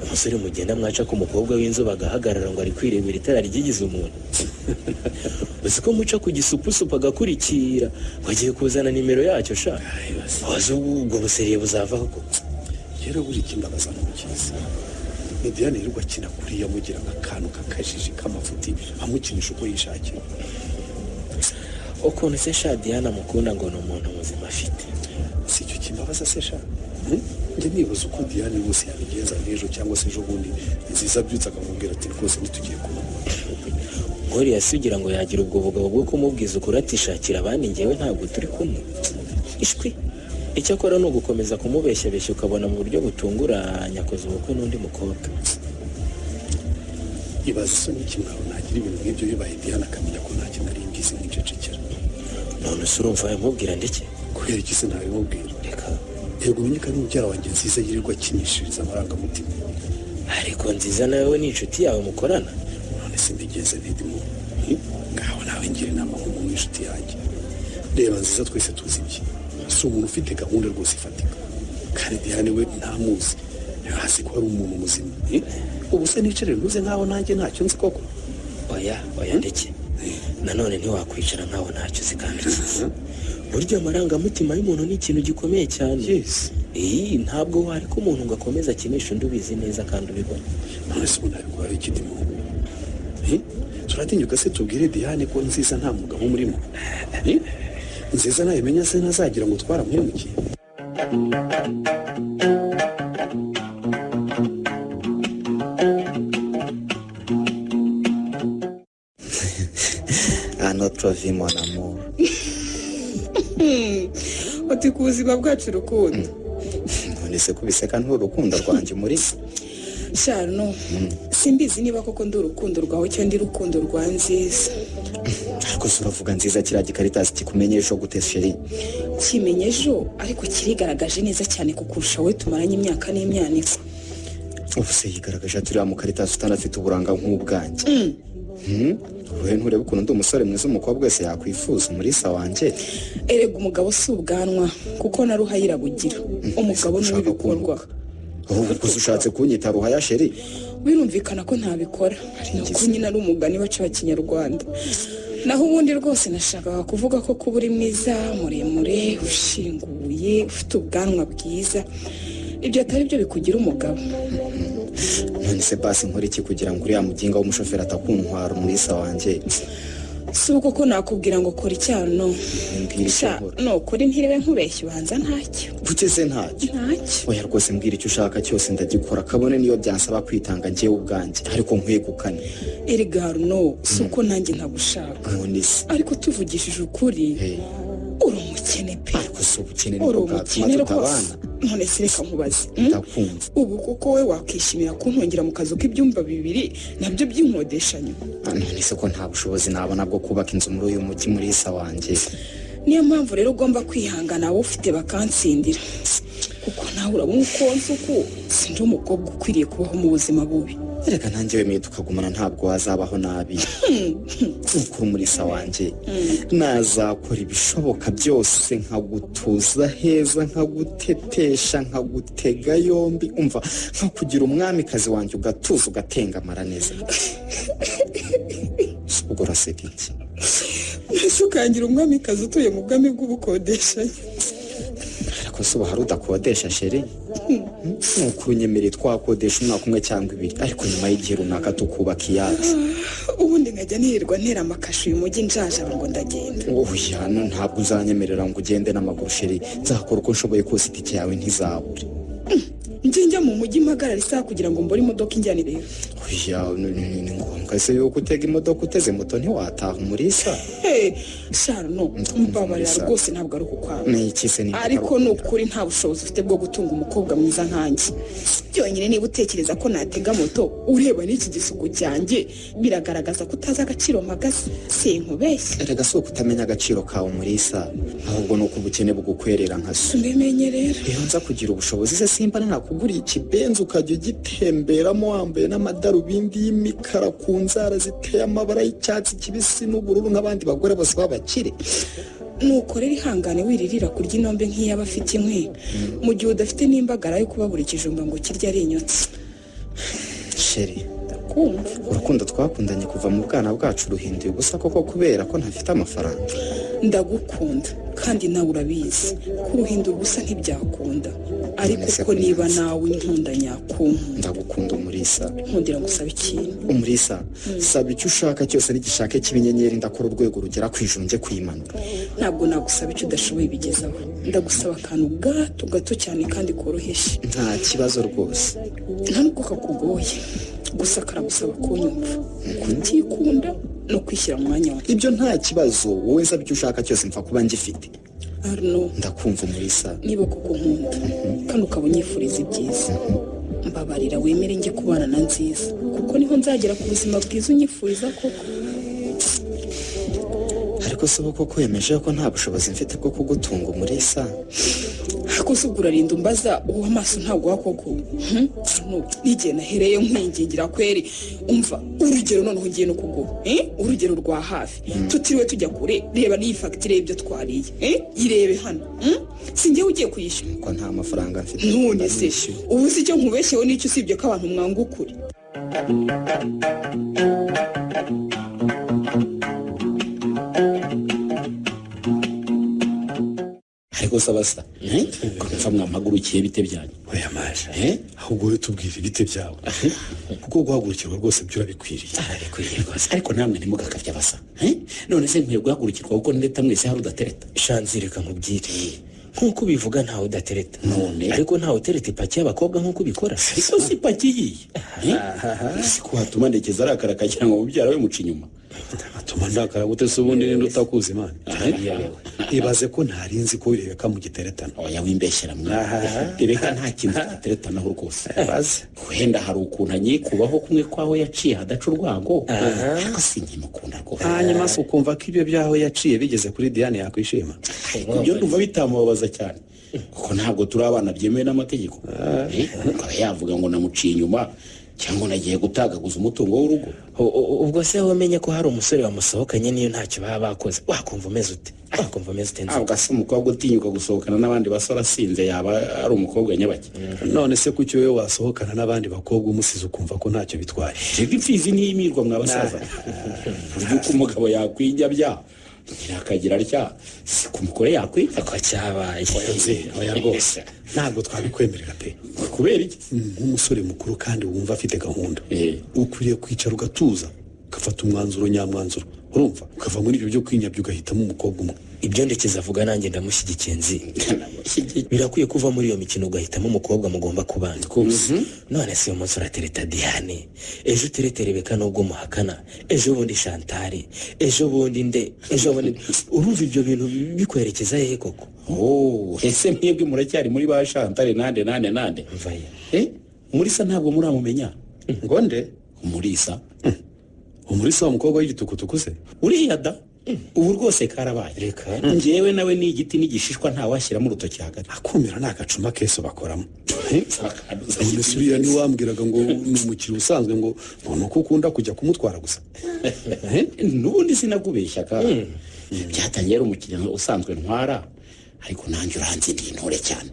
umusore mugenda mwaca ku mukobwa w'inzu bagahagarara ngo ari kwirebera itara ryigize umuntu. uzi ko muca ku gisupusupu agakurikira wagiye kuzana nimero yacyo sha wazi ubwo buseriye buzavaho ko rero buri kimbabaza mu kizi ni Diane yirirwa akina kuriya mugira nk'akantu kakajiji k'amafuti amukinisha uko yishakira. ukuntu se sha Diane amukunda ngo ni umuntu muzima afite. si icyo kimbabaza se sha njye nibaza uko Diane bose yabigenza n'ejo cyangwa se ejo bundi Nziza byutse akamubwira ati rwose ntitugiye kuba ngori yasugira ngo yagira ubwo bugabo bwo kumubwiza ukuri atishakira abandi njyewe ntabwo turi kumwe. ishwi icyo akora ni ugukomeza kumubeshyabeshya ukabona mu buryo butunguranye akoze ubukwe n'undi mukobwa. ibaza so n'ikimwaro nagira ibintu nk'ibyo bibaye Diane akamenya ko nta kintu ari imbizi nk'icecekera. none se urumva yamubwira ndetse kubera iki se ntabimubwira? reka yego umenye ko ari mubyara wanjye Nziza yirirwa akinishiriza amarangamutima. ariko Nziza nawe ni inshuti yawe mukorana? none se mbigeze ntidimo ngaho nawe ngira inama nk'umuntu w'inshuti yanjye. reba Nziza twese tuzi ibye si umuntu ufite gahunda rwose ifatika kandi Diane we ntamuzi hasi ko ari umuntu muzima. ubu se nicare ntuze nkaho nanjye ntacyo nzi koko? oya ndeke nanone ntiwakwicara nkaho ntacyo uzi kandi burya amarangamutima y'umuntu ni ikintu gikomeye cyane. ntabwo wareka umuntu ngo akomeze akinisha undi ubizi neza kandi ubibona. none se ubu ntabwo hari ikindi muntu turatinyuka se tubwire Diane ko Nziza nta mugabo umurimo? Nziza nayimenya se ntazagira ngo twaramuhemukiye. votre vie mon amour. uti ku buzima bwacu urukundo. None se kubiseka nturukundo rwanje muri se? Sharno, simbizi niba koko ndi urukundo rwawe cyangwa ndi urukundo rwa Nziza. Ariko suravuga Nziza kiriya gikaritasi kikumenyesho gute sheri? Kimenyejo ariko kirigaragaje neza cyane kukurusha we tumaranye imyaka n'imyaniko. Ubu se yigaragaje turiya mu karitasi utanafite uburanga nk'ubwanjye. Wowe nturebe ukuntu ndi umusore mwiza umukobwa wese yakwifuza muri sa wanjye. Erega umugabo si ubwanwa kuko na ruhayira bugira. Umugabo ni ibikorwa. Ubu ushatse kunyita ruhaya sheri? Birumvikana ko ntabikora. Nuko nyine ari umugani baca Kinyarwanda. Naho ubundi rwose nashakaga kuvuga ko kuba uri mwiza, muremure, ushinguye, ufite ubwanwa bwiza, ibyo atari byo bikugira umugabo. None se basi nkora iki kugira ngo uriya muginga w'umushoferi atakuntwara muri sa wanjye? Si uko ko nakubwira ngo kora icyano. No kuri ntirebe nkubeshye ubanza ntacyo. Kugeze ntacyo. Oya rwose mbwira icyo ushaka cyose ndagikora kabone niyo byansaba kwitanga njyewe ubwanjye ariko nkwegukane. Erega no suko nanjye ntagushaka. Ariko tuvugishije ukuri. Uri umukene pe. Ariko si ubukene niko bwatuma tutabana. None se reka nkubaze. Ubu kuko we wakishimira kuntongera mu kazu k'ibyumba 2 nabyo by'inkodeshanyo. None se ko nta bushobozi nabona bwo kubaka inzu muri uyu mujyi muri sa wanjye. Niyo mpamvu rero ugomba kwihangana abo ufite bakansindira. Kuko nawe urabona uko nsuku sindi umukobwa ukwiriye kubaho mu buzima bubi. Reka nanjye wemeye tukagumana ntabwo wazabaho nabi. Ukuri muri sa wanjye. Nazakora ibishoboka byose nkagutuza heza nkagutetesha nkagutega yombi umva nkakugira umwamikazi wanjye ugatuza ugatengamara neza. Ubwo raseka iki? Ese ukangira umwamikazi utuye mu bwami bw'ubukodesha? Ariko se hari udakodesha sheri? Nukuri nyemereye twakodesha umwaka umwe cyangwa 2 ariko nyuma y'igihe runaka tukubaka iyacu. Ubundi nkajya nirirwa ntera amakashu uyu mujyi njaje ngo ndagenda. Oya ntabwo uzanyemerera ngo ugende n'amaguru sheri. Nzakora uko nshoboye kose itike yawe ntizabure. Njya mu mujyi mpagarara isaha kugira ngo mbone imodoka injyanire. Oya ni ngombwa se yuko utega imodoka uteze moto ntiwataha muri sa? Sharno mbabarira rwose ntabwo ari ukukwanga. Ni iki se ni? Ariko nukuri nta bushobozi ufite bwo gutunga umukobwa mwiza nkanjye. Byonyine niba utekereza ko natega moto ureba n'iki gisuku cyanjye biragaragaza ko utazi agaciro mpagaze. Sinkubeshye. Erega si ukutamenya agaciro kawe muri sa ahubwo nuko ubukene bugukwerera nka so. Mbimenye rero. Iyo nza kugira ubushobozi se simba nakuguriye ikibenzi ukajya ugitemberamo wambaye n'amadarubindi y'imikara ku nzara ziteye amabara y'icyatsi kibisi n'ubururu nk'abandi bagore bose babakire. Nukorera ihangane wiririra kurya inombe nk'iy'abafite inkwi mu gihe udafite n'imbagara yo kubabura ikijumba ngo kirya ari inyotsi. Sheri urukundo twakundanye kuva mu bwana bwacu ruhinduye ubusa koko kubera ko ntafite amafaranga. Ndagukunda kandi nawe urabizi ko uruhindura ubusa ntibyakunda ariko ko niba nawe nkunda nyakumva. Ndagukunda Umulisa. Nkundira gusaba ikintu. Umulisa saba icyo ushaka cyose n'igishake cy'ibinyenyeri ndakora urwego rugera ku ijuru njye kwimanura. Ntabwo nagusaba icyo udashoboye bigezaho. Ndagusaba akantu gato cyane kandi koroheje. Nta kibazo rwose. Nta nubwo kakugoye. Gusa karagusaba kunyumva kutikunda no kwishyira mu mwanya wawe. Ibyo nta kibazo wowe nsaba icyo ushaka cyose mpfa kuba ngifite. Arno ndakumva Umulisa. Niba koko nkunda kandi ukaba unyifuriza ibyiza mbabarira wemere njye kubana na Nziza kuko niho nzagera ku buzima bwiza unyifuriza koko. Ariko se koko yemeje ko nta bushobozi mfite bwo kugutunga Umulisa. Ako sugura rinda umbaza uwo amaso ntabwo wakoko. No nige nahereye nkwingingira kweri umva urugero noneho ngiye no kugo. Urugero rwa hafi. Tutiriwe tujya kure reba ni facture y'ibyo twariye. Irebe hano. Sinjye ugiye kuyishyura ko nta mafaranga mfite. None se ubu si cyo nkubeshyeho n'icyo usibye ko abantu mwanga ukuri. Ariko sabasa kumva mwamagurukiye bite byanyu? Oya maje ahubwo we tubwire ibite byawe kuko guhagurukirwa rwose byo urabikwiriye. Arabikwiriye rwose ariko namwe ntimugakavya basa. None se nkwiye guhagurukirwa kuko ndeta mwese hari udatereta. Shanzireka nkubwire nkuko bivuga ntawe udatereta none ariko ntawe utereta ipaki y'abakobwa nkuko bikora. Ariko si ipaki yiye si ko hatuma ndekeza arakara kagira ngo mubyara we muca inyuma. atuma ndakara gute se ubundi ninde utakuzi imana ibaze ko ntarinzi ko Rebeka mu giteretano. Oya wimbeshyera mwaha Rebeka nta kintu giteretanaho rwose. Baze wenda hari ukuntu anyikubaho kumwe kwaho yaciye hadaca urwango ariko sinkimukunda rwose. hanyuma se ukumva ko ibyo byaho yaciye bigeze kuri Diane yakwishima. Ibyo ndumva bitamubabaza cyane kuko ntabwo turi abana byemewe n'amategeko. Akaba yavuga ngo namuciye inyuma cyangwa nagiye gutagaguza umutungo w'urugo. Ubwo se wamenye ko hari umusore wamusohokanye niyo ntacyo baba bakoze wakumva umeze ute? Ntabwo ase umukobwa utinyuka gusohokana n'abandi basore asinze yaba ari umukobwa nyabaki. None se kuki wowe wasohokana n'abandi bakobwa umusize ukumva ko ntacyo bitwaye? Jega imfizi n'iyimirwa mwabasaza. Uko umugabo yakwijya bya akagira atya kumukore yakwita ko cyabaye. Oya rwose ntabwo twabikwemerera pe. Kubera iki? Nk'umusore mukuru kandi wumva afite gahunda ukwiriye kwicara ugatuza ugafata umwanzuro nyamwanzuro, urumva ukava muri ibyo byo kwinyabya ugahitamo umukobwa umwe. Ibyo ndekeza avuga nanjye ndamushyigikiye nzi birakwiye kuva muri iyo mikino ugahitamo umukobwa mugomba kubana. None se uyu munsi uratereta Diane, ejo uterete Rebeka nubwo muhakana, ejo bundi Chantal, ejo bundi nde, ejo bundi urumva ibyo bintu bikwerekeza hehe koko? Ese mwebwe muracyari muri ba Chantal nande mvaye Umulisa ntabwo muramumenya? Ngo nde? Umulisa w'umukobwa w'igitukutuku se? Uriya da ubu rwose karabaye. Reka njyewe nawe ni igiti n'igishishwa nta washyiramo urutoki hagati. Akumira ni agacuma keso bakoramo. None uriya ni wambwiraga ngo ni umukiri usanzwe ngo nuko ukunda kujya kumutwara gusa. N'ubundi sinakubeshya ka byatangiye ari umukiriya usanzwe ntwara ariko nanjye uranze ndi intore cyane.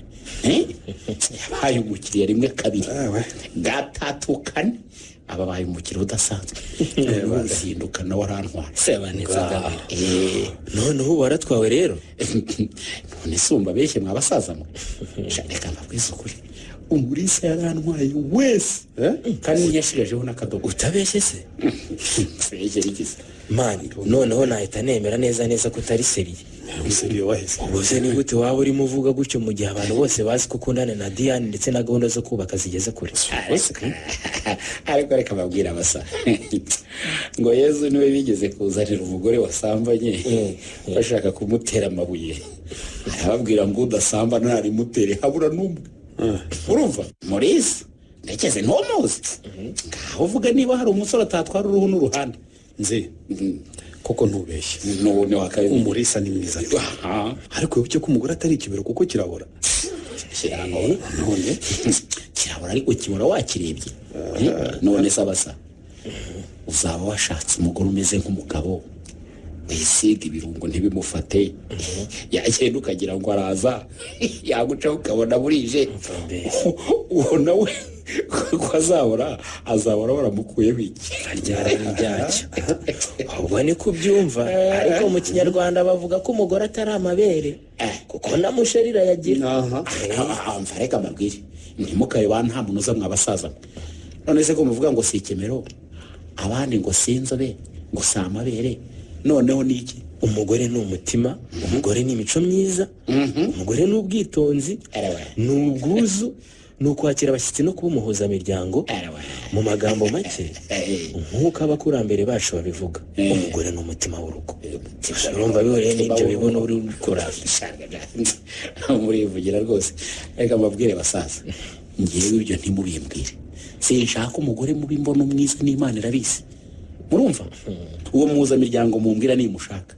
Yabaye umukiriya rimwe kabiri gatatu kane ababaye umukiriya udasanzwe bazinduka nawe arantwara sebaneza. None ubu waratwawe rero? None sumba beshe mwabasaza mwe reka mbabwize ukuri Umulisa yarantwaye wese kandi yashigajeho n'akadogo. Utabeshye se? Segerigeze mani noneho nahita nemera neza ko utari seriye. Seriye wahise ubuse ni gute waba urimo uvuga gutyo mu gihe abantu bose bazi ko ukundana na Diane ndetse na gahunda zo kubaka zigeze kure? Ariko reka babwira abasa ngo Yezu niwe bigeze kuzanira umugore wasambanye bashaka kumutera amabuye, arababwira ngo udasamba ntari mutere habura n'umwe. Urumva Umulisa ndekeze ntomuzi ngaho uvuga niba hari umusore atatwara uruhu n'uruhande. Nzi koko ntubeshye none wakaye Umulisa ni mwiza ariko cyo kumugura atari ikibero kuko kirabora. None kirabora ariko kibora wakirebye. None sabasa uzaba washatse umugore umeze nk'umugabo wisiga ibirungo ntibimufate yagenda ukagira ngo araza yaguca ukabona burije ubona we ko azahora baramukuyeho iki aryara n'ibyacyo. Ahubwo ni kubyumva ariko mu kinyarwanda bavuga ko umugore atari amabere kuko namusherira yagira. Reka mbabwire ntimukayoba nta muntu uza mwabasaza. None se ko muvuga ngo si ikemero abandi ngo sinzobe ngo si amabere, noneho ni iki? Umugore ni umutima, umugore ni imico myiza, umugore ni ubwitonzi, ni ubwuzu, ni ukwakira abashyitsi no kuba umuhuzamiryango. Mu magambo make nk'uko abakurambere bacu babivuga umugore ni umutima w'urugo. Urumva bihoreye n'ibyo bibona uri gukora murivugira rwose. Reka mbabwire basaza ngewe ibyo ntimubimbwire, sinshaka umugore mubi mbona umwiza n'Imana irabizi. Murumva uwo muhuzamiryango mumbwira nimushaka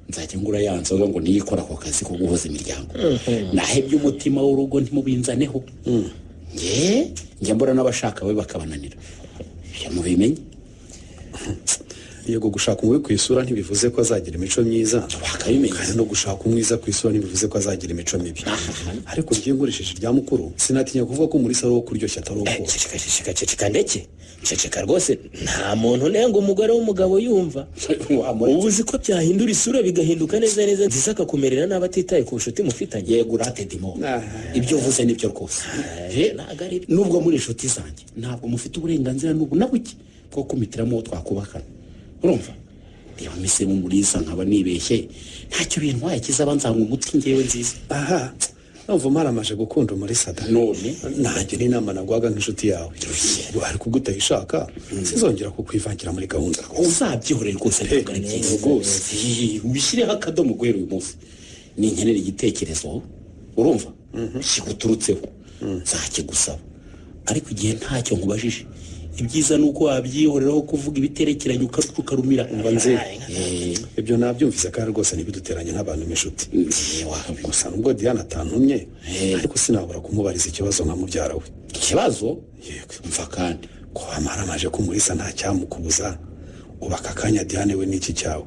nzajya ngura ya nzoga ngo niyikora ako kazi ko guhoza imiryango. Nahe by'umutima w'urugo ntimubinzaneho. Njye mbona n'abashaka we bakabananira ibyo mubimenye. Yego gushaka umwe ku isura ntibivuze ko azagira imico myiza, kandi no gushaka umwiza ku isura ntibivuze ko azagira imico mibi. Ariko ngiye nkoresheje rya mukuru sinatinya kuvuga ko Umulisa ari uwo kuryoshya atari uwo. Ceceka ndeke ceceka rwose nta muntu nenga umugore w'umugabo yumva. Ubu uzi ko byahindura isura bigahinduka neza nziza akakumerera n'abatitaye ku bucuti mufitanye. Yego urate dimo ibyo uvuze nibyo rwose. Nubwo muri inshuti zanjye ntabwo mufite uburenganzira n'ubu na buke bwo kumitiramo uwo twakubakana. Urumva niba misemo Umulisa nkaba nibeshye ntacyo bintwaye kizaba nzanga umuti ngewe nziza. numva maramaje gukunda Umulisa da none nanjye n'inama nagwaga nk'inshuti yawe ariko gutayishaka sizongera kukwivangira muri gahunda uzabyihorera rwose rwose ubishyireho akadomo guhera uyu munsi ni nkenera igitekerezo urumva kiguturutseho nzakigusaba ariko igihe ntacyo nkubajije ibyiza nuko wabyihoreraho kuvuga ibiterekeranye ukarumira nzi ibyo nabyumvise kandi rwose ntibiduteranye nk'abantu b'inshuti gusa nubwo Diana atantumye ariko sinabura kumubariza ikibazo nka mubyara we. Ikibazo mva kandi ko amaramaje ko Umulisa nta cyamukubuza ubaka akanya Diane we n'iki cyawe.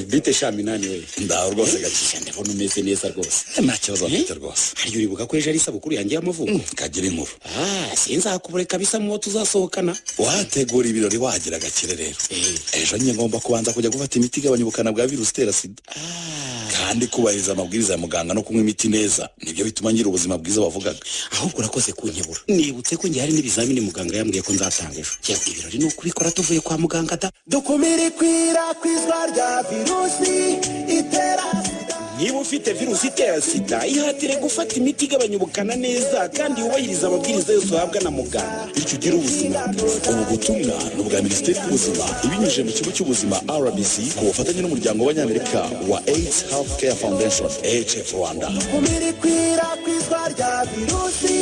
bite shaminani we ndaho rwose gakiza ndabona umeze neza rwose nta kibazo mfite rwose hari uribuka ko ejo ari isabukuru yanjye y'amavuko kagira inkuru sinzakubureka kabisa mu bo tuzasohokana wategura ibirori wagira agakire rero ejo nyine ngomba kubanza kujya gufata imiti igabanya ubukana bwa virusi itera sida kandi kubahiriza amabwiriza ya muganga no kunywa imiti neza nibyo bituma ngira ubuzima bwiza wavugaga ahubwo urakoze kunkebura nibutse ko njye hari n'ibizamini muganga yambwiye ko nzatanga ejo ibirori ni ukubikora tuvuye kwa muganga da dukumire ikwirakwizwa rya virusi itera sida. niba ufite virusi itera sida ihatire gufata imiti igabanya ubukana neza kandi wubahiriza amabwiriza yose uhabwa na muganga bityo ugire ubuzima ubu butumwa ni ubwa minisiteri y'ubuzima ibinyujije mu kigo cy'ubuzima RBC ku bufatanye n'umuryango w'abanyamerika wa AIDS Healthcare Foundation AHF Rwanda. dukumire ikwirakwizwa rya virusi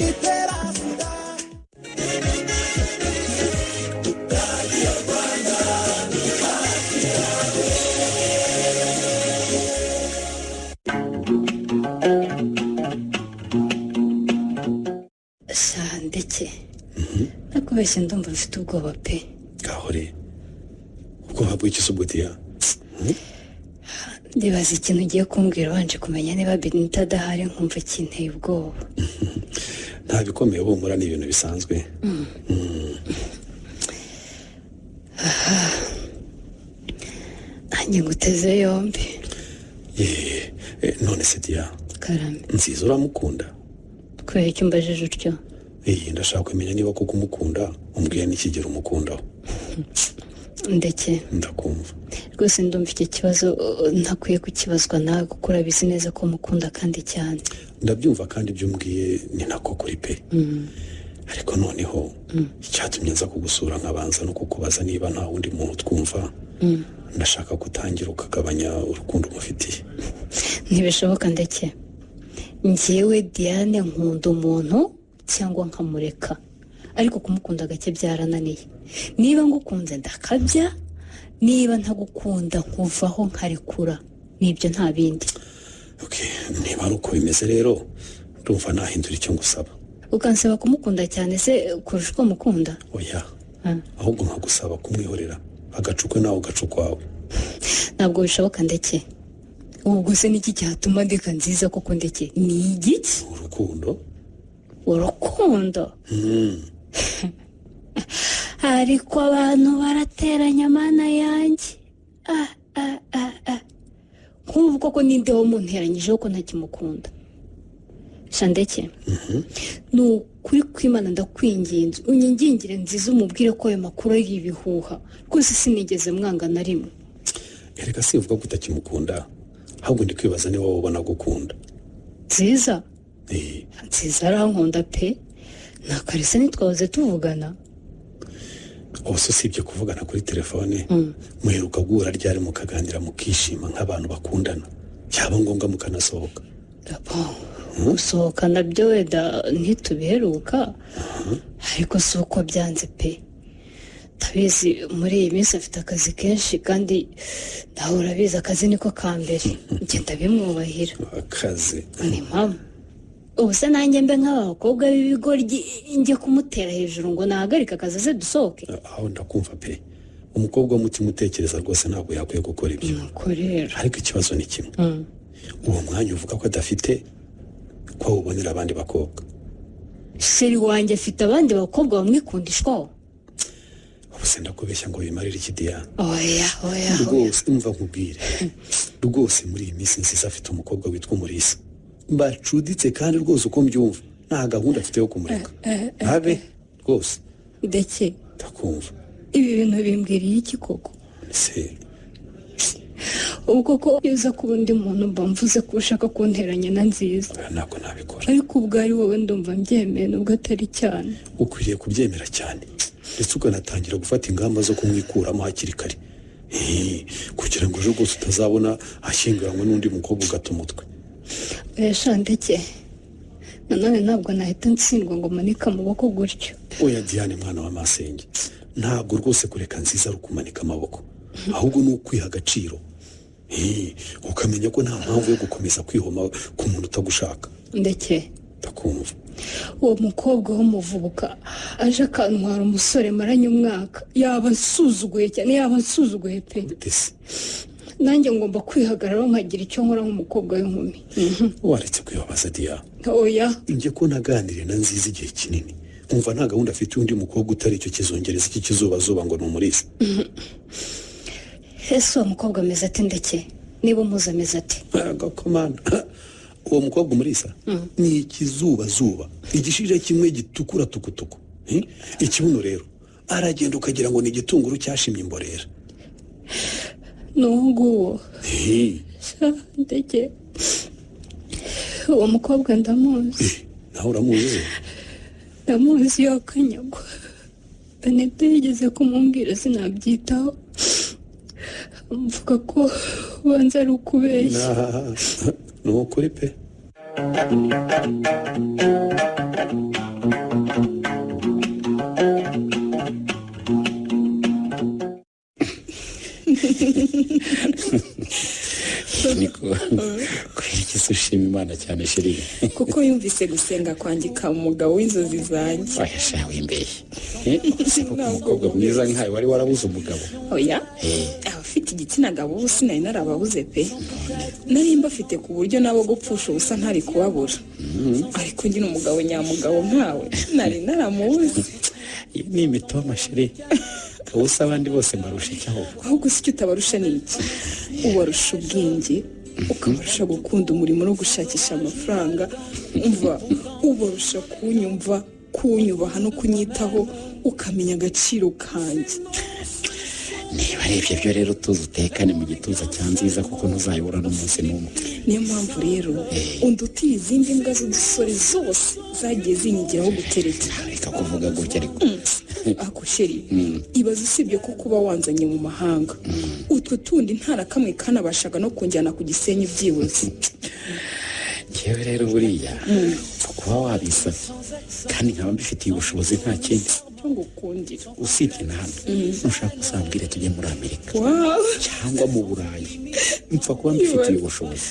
itera sida. ndetse nakubeshye ndumva mfite ubwoba pe gahore ubwoba bw'ikisubudiya ndibaza ikintu ugiye kumbwira wanje kumenya niba Benita adahari nkumva kinteye ubwoba nta bikomeye bumura ni ibintu bisanzwe nanjye nguteze yombi none se Diya karame nziza uramukunda kubera icyo umbajije utyo ndashaka kumenya niba kuko umukunda umbwiye n'ikigero umukundaho ndetse ndakumva rwose ndumva icyo kibazo ntakwiye kukibazwa nawe kuko urabizi neza ko mukunda kandi cyane ndabyumva kandi ibyo umbwiye ni nako kuri pe ariko noneho icyatumye nza kugusura nkabanza no kukubaza niba nta wundi muntu twumva ndashaka gutangira ukagabanya urukundo umufitiye ntibishoboka ndetse njyewe Diane nkunda umuntu cyangwa nkamureka ariko kumukunda gake byarananiye niba ngukunze ndakabya niba ntagukunda nkuvaho nkarekura nibyo nta bindi niba ari uko bimeze rero ndumva nahindura icyo ngusaba ukansaba kumukunda cyane se kurusha uko mukunda oya ahubwo nkagusaba kumwihorera agacukwe nawe ugacukwawe ntabwo bishoboka ndetse ubwo se niki cyatuma ndeka nziza koko ndetse ni igiki urukundo ariko abantu barateranya amana yanjye nk'ubu koko ninde wamunteranyijeho ko ntakimukunda shandeke ni ukuri kw'Imana ndakwinginze unyingingire nziza umubwire ko ayo makuru ari ibihuha rwose sinigeze mwanga na rimwe erega sivuga ko utakimukunda ahubwo ndi kwibaza niba wowe ubona gukunda nziza nziza arankunda pe nakarisa ntitwahoze tuvugana ubuse usibye kuvugana kuri telefone muheruka guhura ryari mukaganira mukishima nk'abantu bakundana byaba ngombwa mukanasohoka gusohoka nabyo wenda ntitubiheruka ariko si uko byanze pe tabizi muri iyi minsi afite akazi kenshi kandi nawe urabizi akazi niko ka mbere ngenda bimwubahira akazi ni mpamvu ubu se nanjye mbe nk'abakobwa b'ibigoryi njye kumutera hejuru ngo nahagarike akazi aze dusohoke aho ndakumva pe umukobwa w'umutima utekereza rwose ntabwo yakwiye gukora ibyo ariko ikibazo ni kimwe uwo mwanya uvuga ko adafite ko awubonera abandi bakobwa sheri wanjye afite abandi bakobwa bamwikundishwaho ubu se ndakubeshya ngo bimarire iki Diana oya rwose umva nkubwire rwose muri iyi minsi nziza afite umukobwa witwa Umulisa bacuditse kandi rwose uko mbyumva nta gahunda afite yo kumureka habe rwose. ndetse ndakumva. ibi bintu bimbwiriye iki koko? se ubwo ko uza kuba undi muntu mba mvuze ko ushaka kunteranya na nziza. ntabwo nabikora. ariko ubwo ari wowe ndumva mbyemeye nubwo atari cyane. ukwiriye kubyemera cyane ndetse ukanatangira gufata ingamba zo kumwikuramo hakiri kare kugira ngo ejo rwose utazabona ashyingiranywe n'undi mukobwa ugata umutwe. ndetse nanone ntabwo nahita ntsindwa ngo manike amaboko gutyo. oya Diane mwana wa masenge, ntabwo rwose kureka nziza ari ukumanika amaboko, ahubwo ni ukwiha agaciro ukamenya ko nta mpamvu yo gukomeza kwihoma ku muntu utagushaka. ndetse ndakumva. uwo mukobwa w'umuvubuka aje akantwara umusore maranye umwaka, yaba asuzuguye cyane, yaba asuzuguye pe. nanjye ngomba kwihagararaho nkagira icyo nkora nk'umukobwa w'inkumi. waretse kwibabaza Diane. oya njye ko naganiriye na nziza igihe kinini, umva nta gahunda afite undi mukobwa utari icyo kizongereza iki kizubazuba ngo ni umurisa. ese uwo mukobwa ameze ati ndetse niba umuzi ameze ati? agakomanda uwo mukobwa umurisa ni ikizubazuba, igishirira kimwe gitukura tukutuku. ikibuno rero aragenda ukagira ngo ni igitunguru cyashimye imborera. n'uwo nguwo ndetse uwo mukobwa ndamuzi. nawe uramuzi? ndamuzi yo kanyagwa. Anete yigeze kumubwira sinabyitaho, mvuga ko banza ari ukubeshya. ni ukuri pe. niko kwerekeza ushima Imana cyane sheri, kuko yumvise gusenga kwandika umugabo w'inzozi zanjye. oya sha wimbeshye. umukobwa mwiza nkawe wari warabuze umugabo? oya abafite igitsina gabo ubu sinari narababuze pe. nari mbafite ku buryo nabo gupfusha ubusa ntari kubabura. ariko njye umugabo nyamugabo nkawe nari naramubuze. iyi ni imitoma sheri, ubusa abandi bose mbarusha icyaho. ahubwo si icyo utabarusha ni iki? ubarusha ubwenge, ukabarusha gukunda umurimo no gushakisha amafaranga. umva ubarusha kunyumva, kunyubaha no kunyitaho, ukamenya agaciro kanjye. niba ari ibyo rero tuzi utekane mu gituza cya nziza, kuko ntuzayibura n'umunsi n'umwe. niyo mpamvu rero undutiye izindi mbwa z'udusore zose zagiye zinyigiraho gutereta. reka kuvuga gutya ariko ako sheri ibaze usibye ko kuba wanzanye mu mahanga, utwo tundi nta na kamwe kanabashaga no kunjyana ku Gisenyi byibuze. ngewe rero buriya kuba wabisabye kandi nkaba mbifitiye ubushobozi nta kindi ngukundira. usibye na hano nushaka usambwire tujye muri Amerika cyangwa mu Burayi, mpfa kuba mbifitiye ubushobozi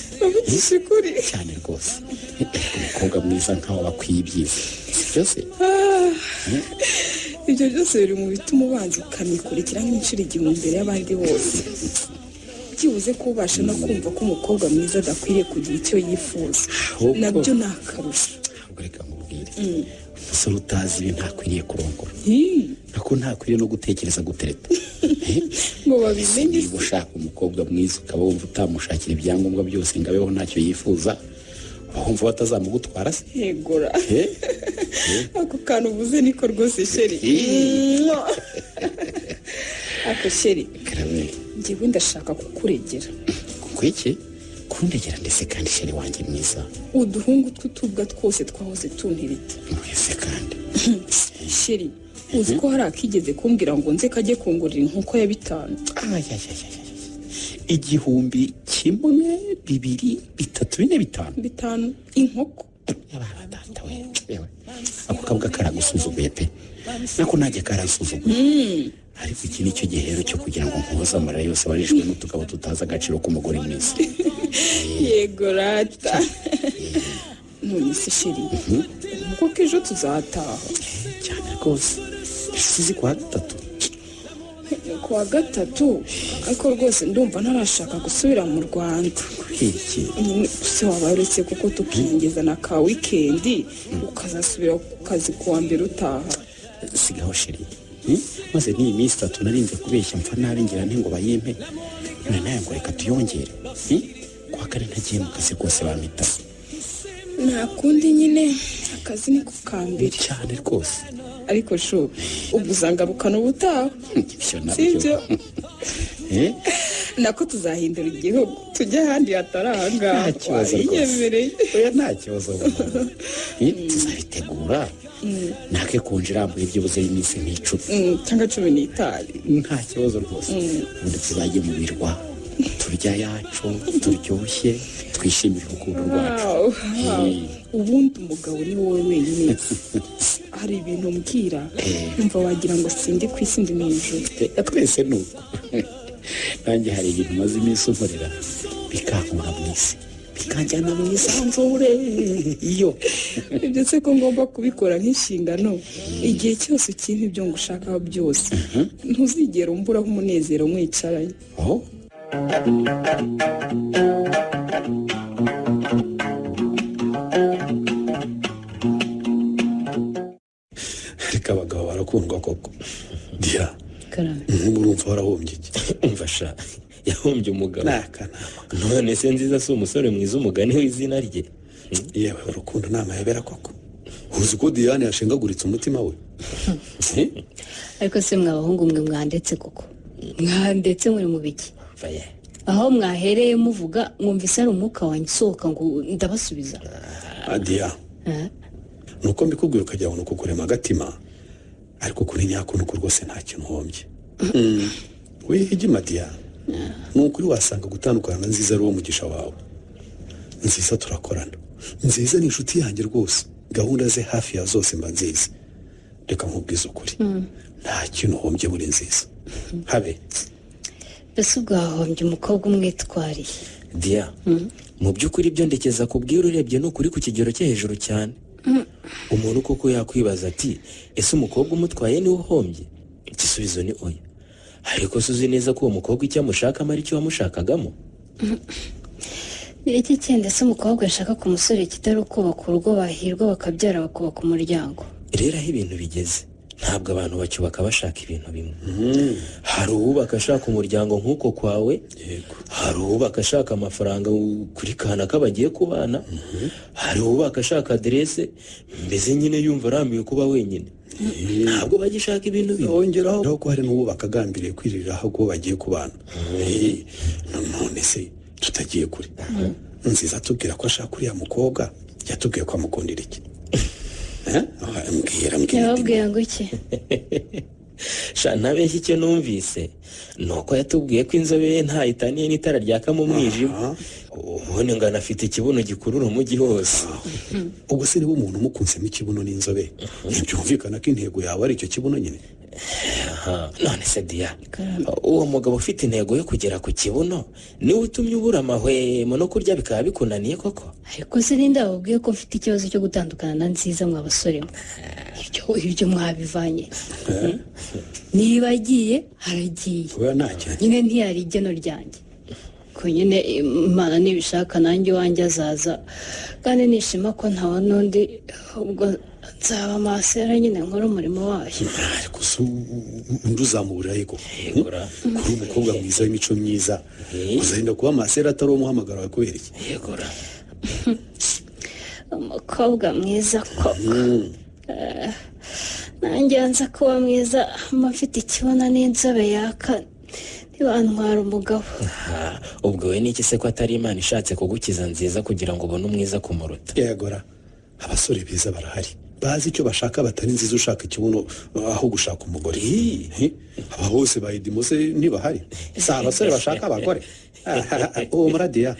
cyane rwose. umukobwa mwiza nkawe bakwiye ibyiza byose. ibyo byose biri mu bituma ubanza ukanikurikira nk'inshuro igihumbi imbere y'abandi bose, byibuze ko ubasha no kumva ko umukobwa mwiza adakwiriye kugira icyo yifuza. nabyo ni akarusho. ahubwo reka nkubwire, umusore utazi ibi ntakwiriye kurongora, nako ntakwiriye no gutekereza gutereta. ngo babimenye. niba ushaka umukobwa mwiza ukaba wumva utamushakira ibyangombwa byose ngo abeho ntacyo yifuza, wumva batazamugutwara se? yegora ako kantu uvuze niko rwose sheri. ako sheri njyewe ndashaka kukuregera. kukwiki kundegera ndetse kandi sheri wanjye mwiza, uduhungu tw'utubwa twose twahoze tuntirita. mwese kandi sheri uzi ko hari akigeze kumbwira ngo nze kajye kungurira inkoko ya 5. 1,000, 1, 2, 3, 4, 5 5 inkoko. ako kabwa karagusuzuguye pe, nako najya karasuzuguye. ariko iki ni cyo gihero cyo kugira ngo nkuhoze amarira yose barijwe n'utugabo tutazi agaciro k'umugore mwiza. yego rata. none se sheri kuko ejo tuzataha cyane rwose. sizi kwa gatatu ariko rwose ndumva ntarashaka gusubira mu Rwanda. iki se wabaretse kuko tukingeza na ka weekend ukazasubira ku kazi kuwa mbere utaha. sigaho sheri, maze ni iminsi 3 narinze kubeshya mpfa nabi ngira nti ngo bayimpe, none nayo ngo reka tuyongere. kwa kare ntagiye mu kazi rwose bamita. nta kundi nyine akazi ni kukambere cyane rwose. ariko sho ubwo uzangarukana ubutaha sibyo nako tuzahindura igihugu tujya ahandi hatari ahangaha yiyemereye oya nta kibazo tuzabitegura nake kunjira muri ibyo buze y'iminsi nk'icumi cyangwa 15 nta kibazo rwose ubundi tuzajye mu birwa turya yacu turyoshye twishimire urukundo rwacu ubundi umugabo ni wowe wenyine hari ibintu mbwira numva wagira ngo sindi ku isi ndi mu ijuru twese nuko nanjye hari ibintu maze iminsi unkorera bikankura mu isi bikanjyana mu isanzure iyo ibyo se ko ngomba kubikora nk'inshingano igihe cyose ukintu ibyo ngushakaho byose ntuzigera umburaho umunezero mwicaranye ariko abagabo barakundwa koko Dia urumva warahombye iki umva sha yahombye umugabo none se nziza si umusore mwiza umugani w'izina rye yewe urukundo ni amayobera koko uzi ko Diane yashengaguritse umutima we ariko se mwabahungu mwe mwandetse koko mwandetse muri mu biki aho mwahereye muvuga mwumvise ari umwuka wanjye usohoka ngo ndabasubiza Dia nuko mbikubwira ukajya ngo nuko kurema agatima ariko kuri nyako nuko rwose nta kintu uhombye wihigima Dia nukuri wasanga gutandukana na Nziza ari uwo mugisha wawe. Nziza turakorana, Nziza ni inshuti yanjye rwose, gahunda ze hafi ya zose mba nziza. Reka nkubwize ukuri nta kintu uhombye muri Nziza habe mbese ubwahombye umukobwa umwitwariye Dia mu by'ukuri ibyo ndekeza kubwira urebye n'ukuri ku kigero cyo hejuru cyane. Umuntu koko yakwibaza ati ese umukobwa umutwaye ni uhombye? Igisubizo ni oya. Ariko suzi neza ko uwo mukobwa icyo amushaka ari cyo wamushakagamo. Ni iki cyende se umukobwa ashaka ku musore kitari kubaka urugo bahirwa bakabyara bakubaka umuryango. Rero aho ibintu bigeze ntabwo abantu bacyubaka bashaka ibintu bimwe. Hari uwubaka ashaka umuryango nk'uko kwawe, hari uwubaka ashaka amafaranga kuri kana kabagiye kubana, hari uwubaka ashaka adresse mbese nyine yumva arambiwe kuba wenyine. Ntabwo bagishaka ibintu bimwe. Ongeraho ko hari n'uwubaka agambiriye kwiriraho ko bagiye kubana. None se tutagiye kuri Nziza tubwira ko ashaka uriya mukobwa yatubwiye ko amukundira iki? Yababwiye ngo iki? Sha ntabeshye icyo numvise nuko yatubwiye ko inzobe ye ntayitaniye n'itara ryaka mu mwijima. Ubone ngana afite ikibuno gikurura umujyi hose. Ubwo se niba umuntu umukunsemo ikibuno n'inzobe ntibyumvikana ko intego yawe ari icyo kibuno nyine. None se Dia uwo mugabo ufite intego yo kugera ku kibuno niwe utumye ubura amahwemo no kurya bikaba bikunaniye koko. Ariko se ninda babwiye ko mfite ikibazo cyo gutandukana na Nziza mwabasore mwe. Ibyo mwabivanye. Niba agiye haragiye. Nyine ntiyari igeno ryanjye. Ko nyine Imana nibishaka nanjye wanjye azaza kandi nishima ko ntawe n'undi ubwo nzaba masera nyine nkora umurimo wayo. Ariko undi uzamubura yego kuri umukobwa mwiza w'imico myiza uzarinda kuba masera atari umuhamagara wawe kubera iki? Yegora umukobwa mwiza koko nanjye nza kuba mwiza amafite ikibuno n'inzobe yaka ntibantwara umugabo. Ubwo we n'iki se ko atari Imana ishatse kugukiza Nziza kugira ngo ubone umwiza kumuruta? Yegora abasore beza barahari bazi icyo bashaka batari Nziza ushaka ikibuno aho gushaka umugore. Aba bose bayidimose ntibahari si abasore bashaka abagore. Uwo muradiya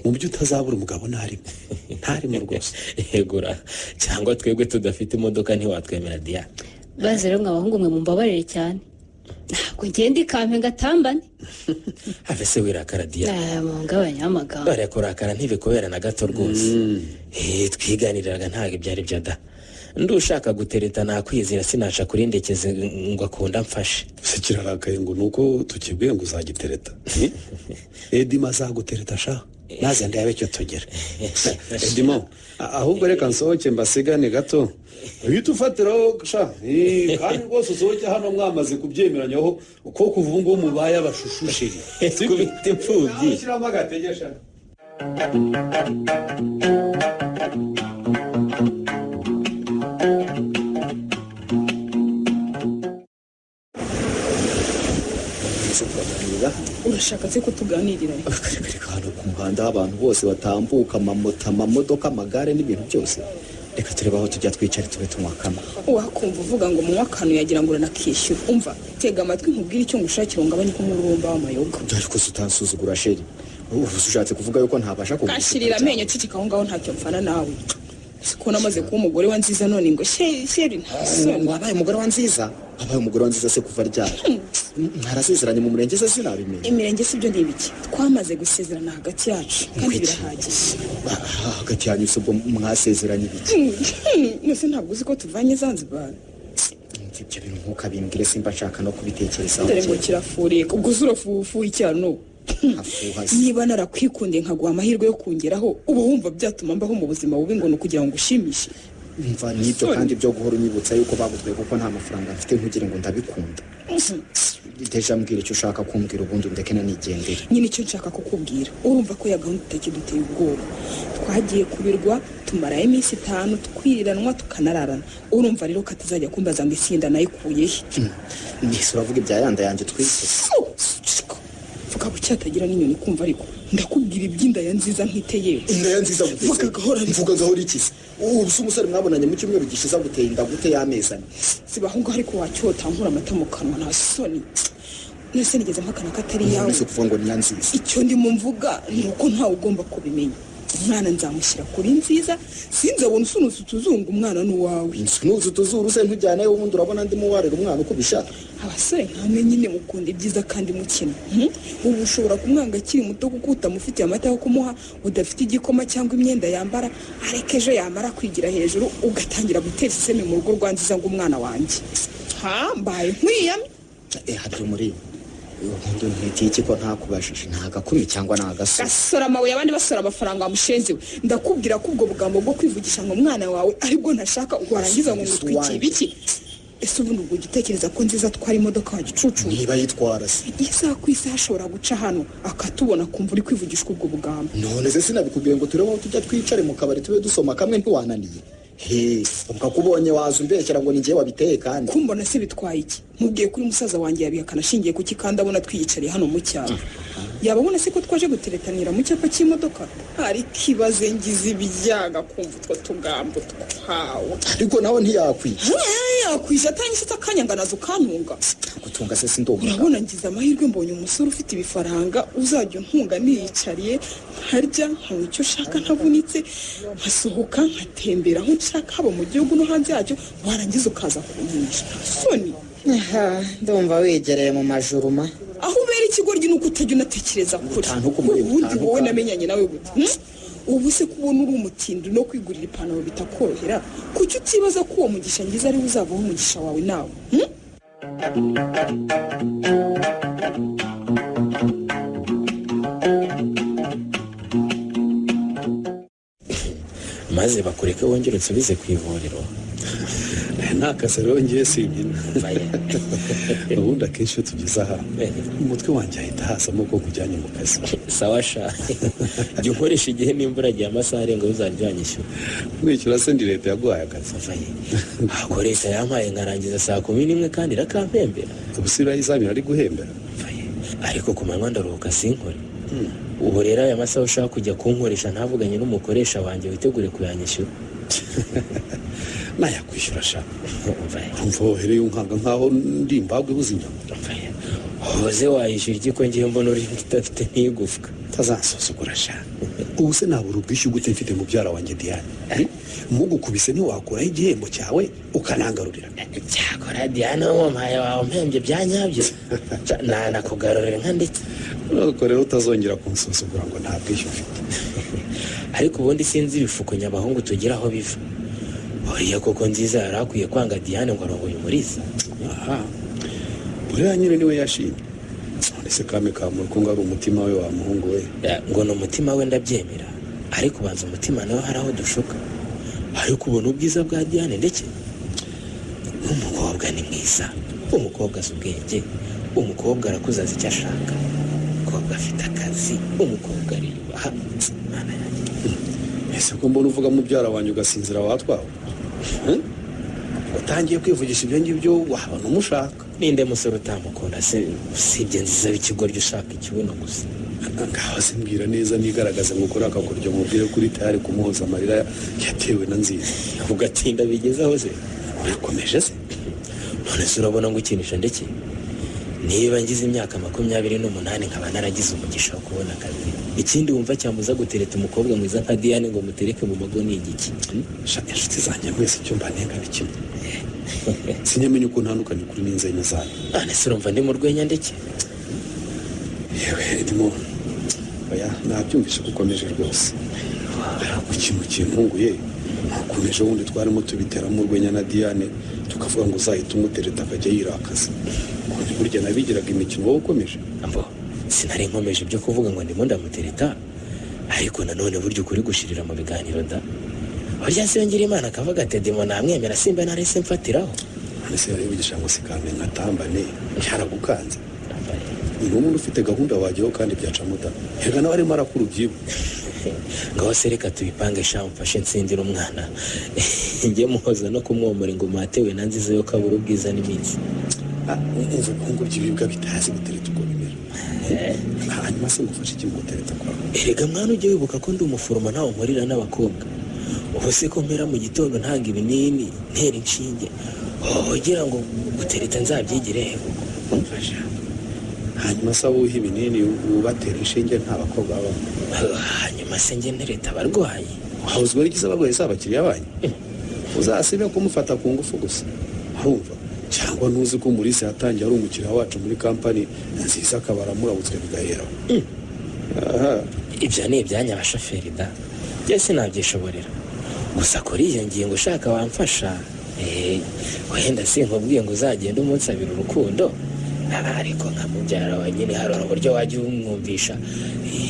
mu byo utazabura umugabo ntarimo rwose. Yegura cyangwa twebwe tudafite imodoka ntiwatwemera Dia. Baze rero mwabahungu mwe mumbabarire cyane ntabwo ngenda ikampe ngatambane. Ave se wirakara Dia? Mungabanya amagambo. Bare kurakara ntibikobera na gato rwose. Twiganiriraga ntabwo ibyari byo da. Ndushaka gutereta nakwizira sinaca kuri ndekeze ngo akunda mfashe. Se kirarakaye ngo nuko tukibwiye ngo uzagitereta. Edima azagutereta sha naze ndabe cyo tugera. Edimo ahubwo reka nsohoke mbasigane gato. Uhita ufatiraho sha kandi rwose usohoke hano mwamaze kubyemeranyaho uko kuvuga ngo mubaye abashushushiri. Kubita imfubyi. Shyiramo agategesha. twese turaganirira. Urashaka se ko tuganirira? Reka hano ku muhanda abantu bose batambuka amamoto amamodoka amagare n'ibintu byose. Reka tureba aho tujya twicare tube tunywa kamwe. Wakumva uvuga ngo munywa akantu yagira ngo uranakishyura. Umva tega amatwi nkubwire icyo ngushakira ungabanye ko nk'urumba w'amayoga. Ariko se utansuzugura sheri. Ubu ushatse kuvuga yuko ntabasha kuguha. Kashirira amenyo cicika aho ngaho ntacyo mfana nawe. Siko namaze kuba umugore wa nziza none ngo sheri ntasoni. Wabaye umugore wa nziza? Wabaye umugore wa nziza se kuva ryari? Mwarasezeranye mu murenge se sinabimenye. Imirenge sibyo n'ibiki. Twamaze gusezerana hagati yacu kandi birahagije. Hagati yanyu se ubwo mwasezeranye ibiki? Nose ntabwo uzi ko tuvanye Zanzibar. Ibyo bintu nkuko abimbwire simba nshaka no kubitekerezaho. Dore ngo kirafuriye ubwo zurafufuye cyane. Niba narakwikundiye nkaguha amahirwe yo kongeraho uba wumva byatuma mbaho mu buzima bubi ngo nukugira ngo ushimishe. Mva nibyo kandi byo guhora unyibutsa yuko bagutwe kuko nta mafaranga mfite ntugire ngo ndabikunda. Deja mbwira icyo ushaka kumbwira ubundi ndeke nigendere. Nyine icyo nshaka kukubwira urumva ko yagahunda utakiduteye ubwoba. Twagiye kubirwa tumara iminsi 5 twiriranwa tukanararana. Urumva rero katazajya kumbaza ngo isinda nayikuye he. Nise uravuga ibya yanda yanjye twise. Vuga bucyatagira n'inyoni kumva ariko ndakubwira ibyinda ya nziza nkiteye. Inda ya nziza guteye. Vuga gahora iki? Ubu umusore mwabonanye mu cyumweru gishiza guteye inda gute y'amezana. Sibaho ngo ariko wacyota nkura amata mu kanwa nta soni. Nese nigeze mpakana katari yawe. Nise kuvuga ngo ni ya nziza. Icyo ndi mu mvuga ni uko ntawe ugomba kubimenya. Umwana nzamushyira kuri nziza sinzabona usunuza tuzunga umwana n'uwawe. Insunuza tuzuru se ntujyane ubundi urabona ndimo warera umwana uko bishaka. Abasore nkamwe nyine mukunda ibyiza kandi mukina. Ubu ushobora kumwanga akiri muto kuko utamufitiye amata yo kumuha udafite igikoma cyangwa imyenda yambara ariko ejo yamara kwigira hejuru ugatangira gutera iseme mu rugo rwa nziza ngo umwana wanjye. Mbaye nkwiyamye. Hari muri ubundi ntiti iki ko ntakubashije ntagakumi cyangwa nagasora. Gasora amabuye abandi basora amafaranga amushenziwe. Ndakubwira ko ubwo bugambo bwo kwivugisha ngo umwana wawe aribwo ntashaka warangiza ngo ngutwiki biki. Ese ubundi ubwo gitekereza ko nziza twari imodoka wagicucu. Niba yitwara se. Isa ku isa ashobora guca hano akatubona kumva uri kwivugishwa ubwo bugambo. None se sinabikubwiye ngo turebe aho tujya twicare mu kabari tube dusoma kamwe ntiwananiye. Ukakubonye waza umbekera ngo ningiye wabiteye kandi. Kumbona se bitwaye iki? Mubwiye kuri musaza wanjye yabihakana ashingiye ku kikanda abona twiyicariye hano mu cyaro. Yababona se ko twaje guteretanira mu cyapa cy'imodoka. Ari kibaze ngize ibyaga kumva utwo tugambo twawe. Ariko nawe ntiyakwiye. Yakwisha atanyise akanyanganazo kantunga. Gutunga se sindoga. Urabona ngize amahirwe mbonye umusore ufite ibifaranga uzajya untunga niyicariye harya nkawe icyo ushaka ntabunitse nkasuhuka nkatembera aho nshaka haba mu gihugu no hanze yacyo warangiza ukaza kunyinisha. Soni. Ndumva wegereye mu majuruma. Aho ubera ikigoryi nuko utajya unatekereza kure. Ubundi wowe namenyanye nawe gute? Ubu se kubona uri umutindi no kwigurira ipantaro bitakorohera kuki utibaza ko uwo mugisha ngize ari uzavaho umugisha wawe nawe. maze bakureke wongere usubize ku ivuriro. Nta kasero ngiye sibyina. Ubundi akenshi iyo tugeze aha umutwe wanjye ahita hasamo ko kujyanye mu kazi. Sawa sha. Jya ukoresha igihe n'imvura agiye amasaha arenga uzajyanyishyura. Mwishyura se ndi leta yaguhaye akazi. Ako leta yampaye nkarangiza saa 11 kandi irakampembera. Ubusira izamira ari guhembera. Ariko ku manywa ndaruhuka sinkore. Ubu rero aya masaha ushaka kujya kunkoresha ntavuganye n'umukoresha wanjye witegure kuyanyishyura. Naya kwishyura sha. Mvohereye unkanga nkaho ndi imbagwe buzinyama. Hoze wayishyura iki ko ngiye mbona uri mfite ntigufuka. Tazasuzugura sha. Ubu se nabura ubwishyu gute mfite mubyara wanjye Diane. Mugukubise ntiwakuraho igihembo cyawe ukanangarurira. Cyakora Diane wampaye wawe mpembye byanyabyo. Nakugarurira nka ndetse. Nuko rero utazongera kunsuzugura ngo nta bwishyu mfite. Ariko ubundi sinzi ibifuko nyabahungu tugira aho biva. Buriya koko nziza yarakwiye kwanga Diane ngo arongoye umuriza. Buriya nyine niwe yashimye. Ese kame kamuri ko ngari umutima we wa muhungu we. Ngo no umutima we ndabyemera. Ariko banza umutima nawe haraho dushuka. Ariko ubona ubwiza bwa Diane ndetse umukobwa ni mwiza. Umukobwa azubwenge. Umukobwa arakuzaza icyo ashaka. Umukobwa afite akazi. Umukobwa ariyubaha. Ese ko mbona uvuga mubyara wanjye ugasinzira watwawe. utangiye kwivugisha ibyo ngibyo wabona umushaka. Ninde musore utamukunda se usibye nziza w'ikigoryi ushaka ikibuno gusa? Ngaho simbwira neza nigaragaza ngo ukora akakuryo mubwire kuri tayari kumuhoza amarira yatewe na nziza. Ugatinda bigezaho se urakomeje se? None se urabona ngo ukinisha ndeke? Niba ngize imyaka 28 nkaba naragize umugisha wo kubona akazi, ikindi wumva cyambuza gutereta umukobwa mwiza nka Diane ngo mutereke mu mago ni igiki? Inshuti zanjye mwese icyo mbanenga ni kimwe. Sinyamenye uko ntandukanye kuri n'inza y'inazana. None se urumva ndi mu rwenya ndeke? Yewe Edimo, oya nabyumvishe gukomeje rwose. Ku kintu nkunguye nakomeje wundi twarimo tubitera mu rwenya na Diane tukavuga ngo uzahita umutereta akajya yirakaza. Burya nabigiraga imikino wowe ukomeje. Ambo sinari nkomeje ibyo kuvuga ngo ndimo ndamutereta, ariko nanone buryo ukuri gushirira mu biganiro da. Burya se yongera Imana akavuga ati Edimo namwemera simba narese mfatiraho. Ese yari bigisha ngo sikame nkatambane cyaragukanze. Ni umuntu ufite gahunda wajyaho kandi byacamuta. Hega nawe arimo arakura ubyibu. Ngaho se reka tubipange sha mfashe nsindira umwana. Ngiye muhoza no kumwomora ingoma yatewe na nziza yo kabura ubwiza n'iminsi. Umva ngo byibibwa bitazi gutereta uko bimera. Hanyuma se ngufashe iki gutereta kwa? Erega mwana ujye wibuka ko ndi umuforoma ntawe umurira n'abakobwa. Ubu se ko mpera mu gitondo ntanga ibinini ntera inshinge. Ugira ngo gutereta nzabyigire umfasha. Hanyuma se wuhi ibinini ubatera inshinge nta bakobwa baba. Hanyuma se nge ntereta abarwayi. Wahuzwe n'ikiza abarwayi s'abakiriya banyu. Uzasibe kumufata ku ngufu gusa. Urumva? Cyangwa ntuzi ko muri se yatangiye ari umukiriya wacu muri kampani nziza akabara murabutswe bigahera. Ibyo ni ibyanya abashoferi da. Jye sinabyishoborera. Gusa kuri iyo ngingo ushaka wamfasha. Wenda sinkubwiye ngo uzagenda umunsi abiri urukundo. Ariko nkamubyara wa nyine hari uburyo wajya umwumvisha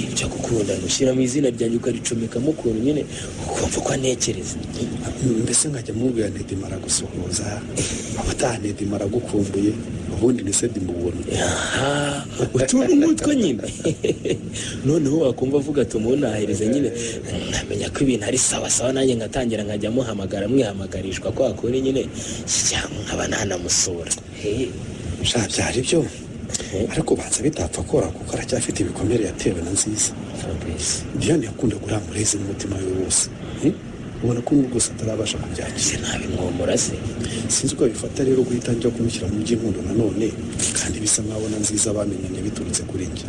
ibyo gukunda nushyiramo izina ryanjye ukaricomekamo ukuntu nyine ukumva ko anekereza. Mbese nkajya mubwira Nedimara gusohoza abataha Nedimara gukumbuye ubundi ni se ndimubona. Utuntu nk'utwo nyine. Noneho wakumva avuga ati umunahereze nyine nkamenya ko ibintu ari sawa sawa nanjye ngatangira nkajya muhamagara mwihamagaririshwa ko akora nyine cyangwa nkaba nanamusura. Sha byari byo. Ariko banza bitapfa kora kuko aracyafite ibikomere yatewe na nziza. Diane yakunda kuramureza umutima we wose. Ubona ko n'ubwo atarabasha kubyakira. Nabimwomora se. Sinzi uko bifata rero guhita njya kumushyira mu by'inkundo nanone kandi bisa nkaho na nziza bamenyanye biturutse kuri njye.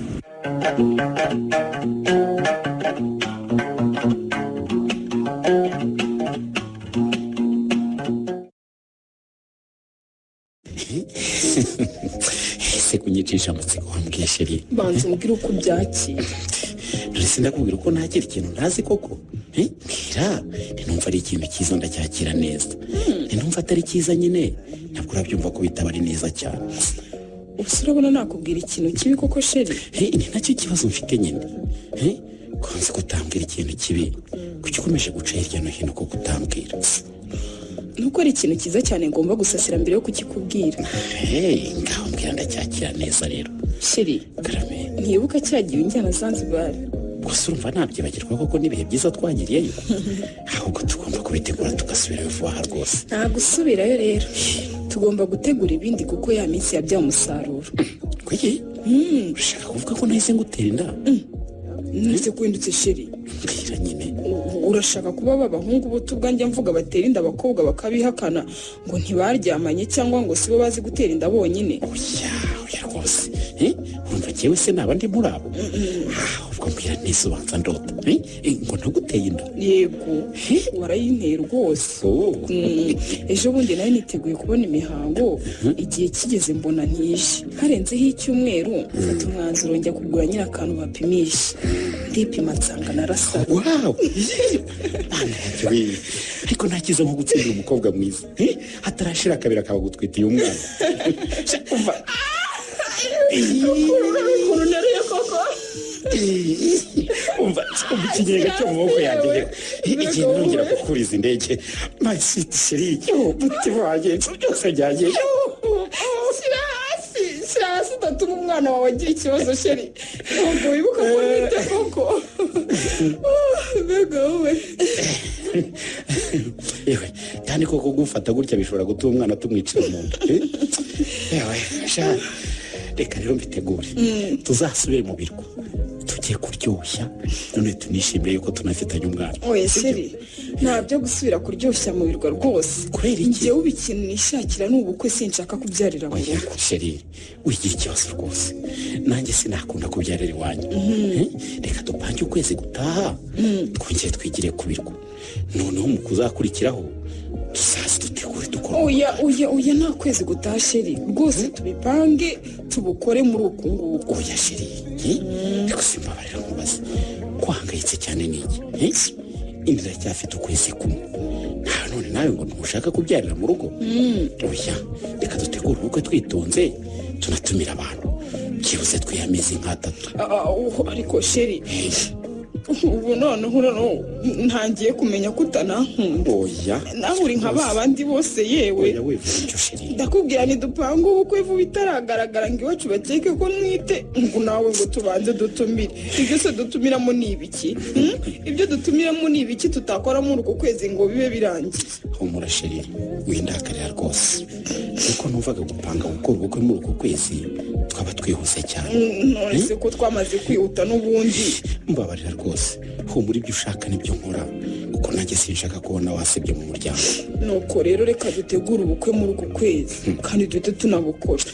Ese kunyicisha amatsiko wambwiye sheri. Banza umbwire uko byakira. Ndetse ndakubwira uko ntakira ikintu ntazi koko. Mbwira numva ari ikintu cyiza ndacyakira neza. Numva atari cyiza nyine ntabwo urabyumva ko bitaba ari neza cyane. Ubuse urabona nakubwira ikintu kibi koko sheri? Ni nacyo kibazo mfite nyine. Kwanza kutambwira ikintu kibi kuki ukomeje guca hirya no hino ko kutambwira. Nuko ari ikintu cyiza cyane ngomba gusasira mbere yo kukikubwira. Ngaho mbwira ndacyakira neza rero. Sheri, ntibuka cyagiye unjyana Zanzibar. Gusa urumva nabyibagirwa koko n'ibihe byiza twagiriyeyo. Ahubwo tugomba kubitegura tugasubirayo vuba rwose. Nta gusubirayo rero. Tugomba gutegura ibindi kuko ya minsi yabyaye umusaruro. Kuki? Ushaka kuvuga ko nahise ngutera inda? Nise kwindutse sheri. Mbwira nyine. Urashaka kuba babahungu buto bwanjye mvuga batera inda abakobwa bakabihakana ngo ntibaryamanye cyangwa ngo sibo bazi gutera inda bonyine? Oya rwose. Urumva cyewe se naba ndi muri abo? Ubwo mbwira neza ubanza ndota. Ngo ntaguteye inda? Yego. Warayinteye rwose. Ejo bundi nayo niteguye kubona imihango igihe kigeze mbona ntije. Harenzeho icyumweru mfata umwanzuro njya kugura nyine akantu bapimisha. Ndipima nsanga narasa. Wow. Ariko ntakiza nko gutsindira umukobwa mwiza. Hatarashira kabira akaba gutwitiye umwana. Ukuntu nariye koko. Umva ikigega cyo mu maboko yanjye igihe nongera kukuriza indege my sweet sheri umutima wanjye byose byagiye sirasi udatuma umwana wawe agira ikibazo sheri ntabwo wibuka ko nite koko. Mbega wowe. Yewe kandi koko gufata gutya bishobora gutuma umwana tumwicira mu nda yewe sha reka rero mbitegure tuzasubire mu birwa tugiye kuryoshya none tunishimire yuko tunafitanye umwana. Oya sheri ntabyo gusubira kuryoshya mu birwa rwose kubera iki njyewe ikintu nishakira ni ubukwe sinshaka kubyarira mu rugo. sheri wigira ikibazo rwose nanjye sinakunda kubyarira iwanyu reka dupange ukwezi gutaha twongere twigire ku birwa noneho mu kuzakurikiraho tuzaze dutegure dukora. Oya nta kwezi gutaha sheri rwose tubipange tubukore muri uku nguku. Oya sheri reka simbabarira nkubaze kwahangayitse cyane n'iki inzira cyafite ukwezi kumwe none nawe ngo ntushaka kubyarira mu rugo. Oya reka dutegure ubukwe twitonze tunatumira abantu byibuze twiyameze nk'atatu. Ariko sheri ubu noneho ntangiye kumenya ko utanankunda. Oya nawe uri nka ba bandi bose yewe ndakubwira ntidupanga ubukwe vuba bitaragaragara ngo iwacu bakeke ko nwite ngo nawe ngo tubanze dutumire. Ibyo se dutumiramo ni ibiki? Ibyo dutumiramo ni ibiki tutakora muri uku kwezi ngo bibe birangiye? Humura sheri windakarira rwose kuko numvaga gupanga gukora ubukwe muri uku kwezi twaba twihuse cyane. None se ko twamaze kwihuta n'ubundi. Mbabarira rwose humura ibyo ushaka nibyo nkora kuko nanjye sinshaka kubona wasebye mu muryango. Nuko rero reka dutegure ubukwe muri uku kwezi kandi duhite tunabukora.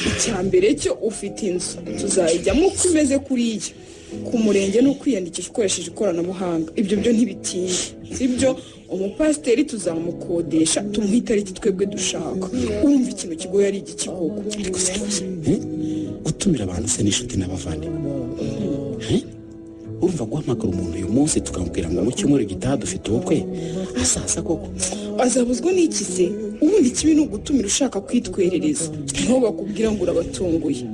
Icya mbere cyo ufite inzu tuzayijyamo uko imeze kuriya ku murenge no kwiyandikisha ukoresheje ikoranabuhanga. Ibyo byo ntibitinde sibyo? Umupasiteri tuzamukodesha tumuhe itariki twebwe dushaka. Urumva ikintu kigoye ari iki koko? Ariko se gutumira abantu se n'inshuti n'abavandimwe urumva guhamagara umuntu uyu munsi tukamubwira ngo mu cyumweru gitaha dufite ubukwe asaza koko azabuzwa n'iki se? Ubundi kibi ni ugutumira ushaka kwitwerereza niho bakubwira ngo urabatunguye.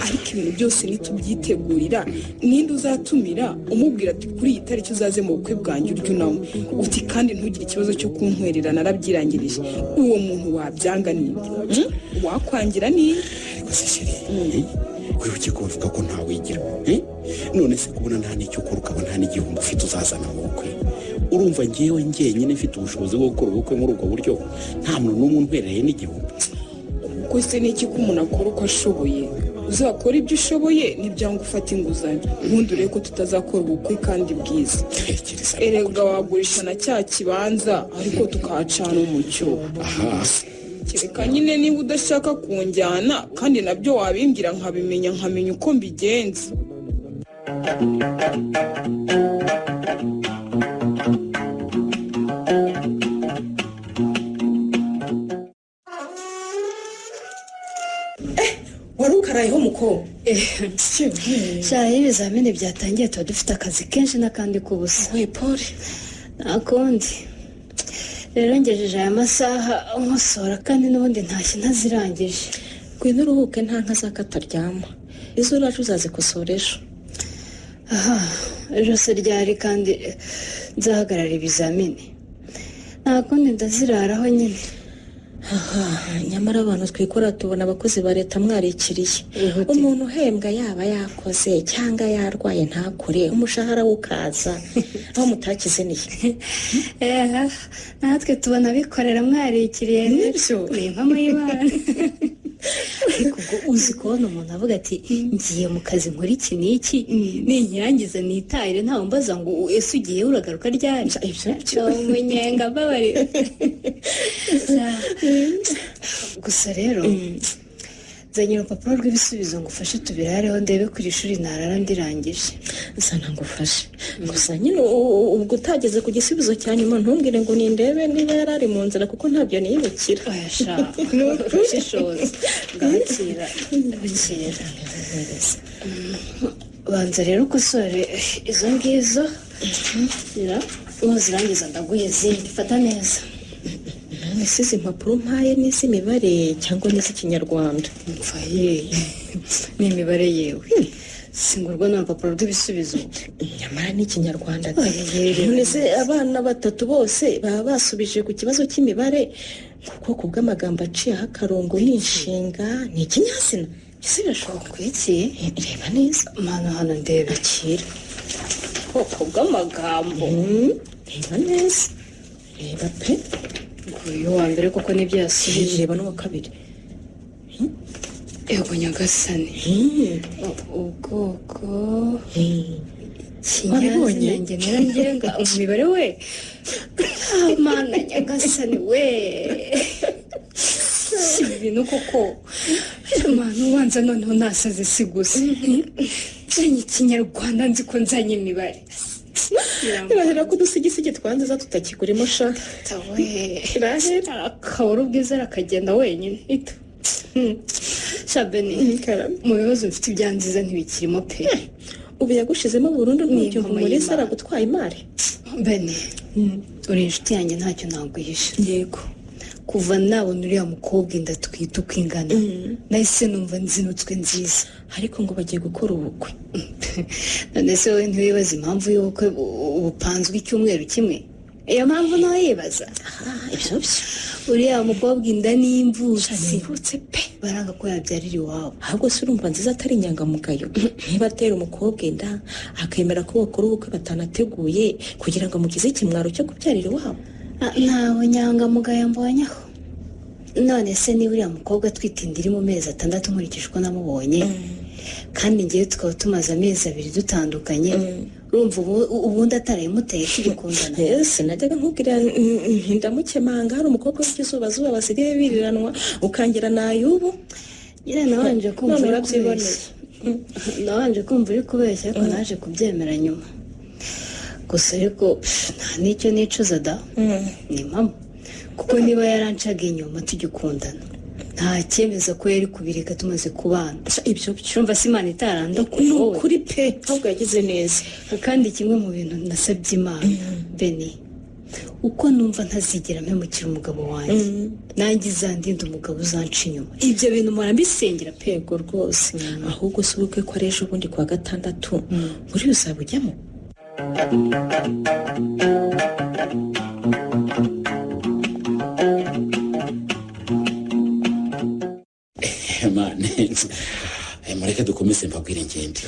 Ariko ibintu byose nitubyitegurira ninde uzatumira umubwira ati kuri iyi tariki uzaze mu bukwe bwanjye uryo nawe uti kandi ntugire ikibazo cyo kuntwerera narabyirangirije. Uwo muntu wabyanga ninde? Wakwangira ninde? Ariko se sheri wibuke ko bavuga ko ntawe wigira none se kubona nta n'icyo ukora ukaba nta n'igihumbi ufite uzazana mu bukwe. Urumva ngewe njyenyine mfite ubushobozi bwo gukora ubukwe muri ubwo buryo nta muntu n'umwe untwerereye n'igihumbi? Ubwo se ni iki ko umuntu akora uko ashoboye? Uzakora ibyo ushoboye ntibyanga ufata inguzanyo ubundi urebe ko tutazakora ubukwe kandi bwiza. Erega wagurisha na cya kibanza ariko tukahacana umucyo. Kereka nyine niba udashaka kunjyana kandi nabyo wabimbwira nkabimenya nkamenya uko mbigenza. wari ukarayeho mukobwa? shaho ibizamini byatangiye tuba dufite akazi kenshi n'akandi k'ubusa. Pole nta kundi rero ngejeje aya masaha nkosora kandi n'ubundi ntashye ntazirangije. Ngwino uruhuke nta nka zakataryama izo uraje uzazikosora ejo. Ejo se ryari kandi nzahagarara ibizamini? Nta kundi ndaziraraho nyine. Nyamara abantu twikora tubona abakozi ba leta mwarikiriye. Umuntu uhembwa yaba yakoze cyangwa yarwaye ntakore umushahara ukaza aho mutakize niye. Natwe tubona bikorera mwarikiriye nibyo ni impamo y'Imana. Ariko uzi kubona umuntu avuga ati ngiye mu kazi nkora iki n'iki ninkirangiza nitahire ntawe mbaza ngo ese ugiye uragaruka ryari? Ibyo umunyenga mbabarira. Gusa rero nzanye urupapuro rw'ibisubizo ngo ufashe tubirareho ndebe kuri ishuri narara ndirangije. Sana ngufashe gusa nyine ubwo utageze ku gisubizo cya nyuma ntumbwire ngo nindebe niba yarari mu nzira kuko ntabyo niyibukira. Ayasha ntushishoze ngakira bikira. Banza rero ukosore izo ngizo uzirangiza ndaguye zindi fata neza. Ese izi mpapuro mpaye n'iz'imibare cyangwa n'iz'ikinyarwanda? Ni imibare yewe singurwa n'urupapuro rw'ibisubizo. Nyamara n'ikinyarwanda. None se abana batatu bose baba basubije ku kibazo cy'imibare kuko bw'amagambo aciyeho akarongo n'inshinga ni ikinyazina. Ese birashoboka iki? Reba neza hano ndebe akira ubwoko bw'amagambo. Reba neza reba pe uyu wa mbere koko nibyo yasubije. reba n'uwa kabiri. Ego nyagasani. Ubwoko Wabibonye? nanjye nyirangenga umubare we. Mana nyagasani we. Si ibintu koko. Mana ubanza noneho nasaze si gusa. Nzanye ikinyarwanda nzi ko nzanye imibare. Irahera ko udusigisigi twanziza tutakigurimo sha. Irahera akabura ubwiza arakagenda wenyine. Ito. Shabeni, mu bibazo mfite ibyanziza ntibikirimo pe. Ubu yagushizemo burundu ntucyumva muri sara gutwaye imari. Bene, uri inshuti yanjye ntacyo naguhisha. Yego. Kuva nabona uriya mukobwa inda twita uko ingana, nahise numva nzinutswe nziza. Ariko ngo bagiye gukora ubukwe. None se wowe ntiwibaza impamvu y'ubukwe bupanzwe icyumweru kimwe? Iyo mpamvu nawe yibaza. Ibyo byo. Uriya mukobwa inda n'imvutsi. Nivutse pe. Baranga ko yabyarira iwabo. Ahubwo se urumva nziza atari inyangamugayo. Niba atera umukobwa inda akemera ko bakora ubukwe batanateguye kugira ngo amugize ikimwaro cyo kubyarira iwabo. Ntawe nyangamugayo mbonyeho. None se niba uriya mukobwa atwite inda iri mu mezi 6 nkurikije uko namubonye, kandi ngewe tukaba tumaze amezi 2 dutandukanye, urumva ubundi atarayimuteye tugikundana. Yes, najyaga nkubwira ndamukemanga hari umukobwa w'izuba zuba basigaye biriranwa ukangira nayubu. Nyine nabanje kumva uri kubeshya ariko naje kubyemera nyuma. Gusa ariko nta n'icyo nicuza da. Ni mama. Kuko niba yarancaga inyuma tugikundana, nta cyemeza ko yari kubireka tumaze kubana. Ibyo byumva se Imana itarandokoye. Ni ukuri pe, ahubwo yagize neza. Kandi kimwe mu bintu nasabye Imana, Beni, uko numva ntazigera mpemukira umugabo wanjye, nanjye izandinda umugabo uzanca inyuma. Ibyo bintu mpora mbisengera pego rwose. Ahubwo se ubukwe ko ari ejo bundi kuwa 6 muri uzabujyamo? Mureke dukomeze mbabwire ngende.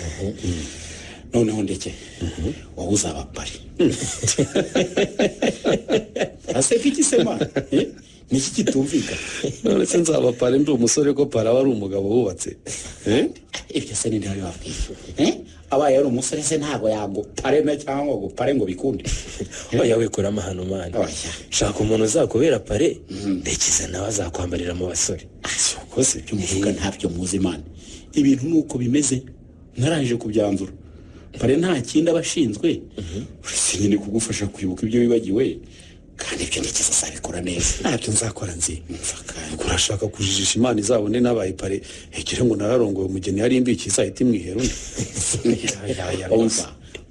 Noneho ndeke wowe uzaba pari. Asefiki sema niki kitumvika. None se nzaba pari ndi umusore ko para wari umugabo wubatse. Ibyo se ni ndayo bafite. Abaye ari umusore se ntago yago pare na cyangwa ngo pare ngo bikunde. Oya wekora amahano mani. Shaka umuntu uzakubera pare ndekiza nawe azakwambarira mu basore. Kose byumuvuga ntabyo muzi mani. Ibintu nuko bimeze naranje kubyanzura. Pare nta kindi abashinzwe. Nyine kugufasha kwibuka ibyo wibagiwe. Kandi ibyo ndekiza sabikora neza. Ntabyo nzakora nzi. Kurashaka kujijisha Imana izabone nabaye pare. Hegere ngo nararongoye umugeni yari imbikiza iti mwihero.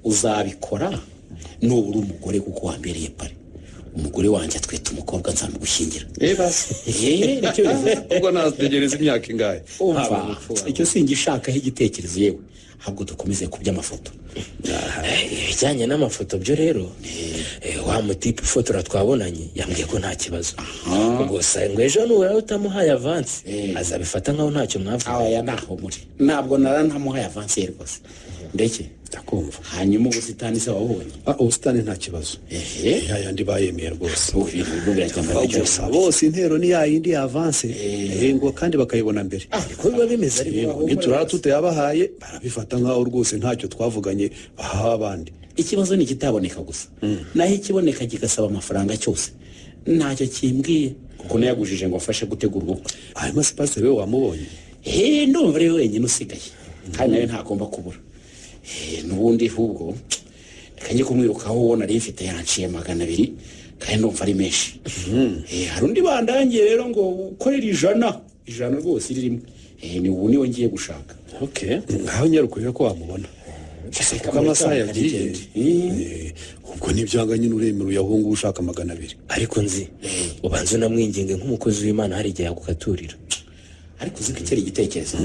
Uzabikora nubura umugore kuko wambereye pare. Umugore wanjye atwita umukobwa nzamugushyingira. Basi. Nicyo ubwo nategereza imyaka ingahe. Icyo singishaka igitekerezo yewe. Ahubwo dukomeze kubya amafoto. Bijyanye n'amafoto byo rero wa mutipe fotora twabonanye yambwiye ko nta kibazo. Gusa ngo ejo nura utamuhaye avance azabifata nkaho ntacyo mwavuga. Aya naho muri. Ntabwo narantamuhaye avance rwose. Ndeke ndakumva. Hanyuma ubusitani se wabonye? Ubusitani nta kibazo. Yayandi bayemeye rwose. Gusa bose intero ni yayindi ya avance. Ngo kandi bakayibona mbere. Ko biba bimeze ariko niturara tutayabahaye barabifata nkaho rwose ntacyo twavuganye bahawe abandi. Ikibazo ni kitaboneka gusa. Naho ikiboneka kigasaba amafaranga cyose. Ntacyo kimbwiye kuko nayagujije ngo afashe gutegura ubukwe. Hanyuma se pastor we wamubonye? Ndumva ari wenyine usigaye. Kandi nawe ntagomba kubura. Nubundi hubwo kanye kumwirukaho ubona ari mfite yanciye 200 kandi ndumva ari menshi. Hari undi bandangiye rero ngo ukorera ijana rwose ririmo. Ni ubu niwe ngiye gushaka. Okay, ngaho nyarukuye ko wamubona. Kuko amasaha yagiye. Ubwo nibyanga nyine uremera uyahungu ushaka 200. Ariko nzi ubanze namwinginge nk'umukozi w'Imana hari igihe yagukaturira. Ariko uzi ko cyari igitekerezo.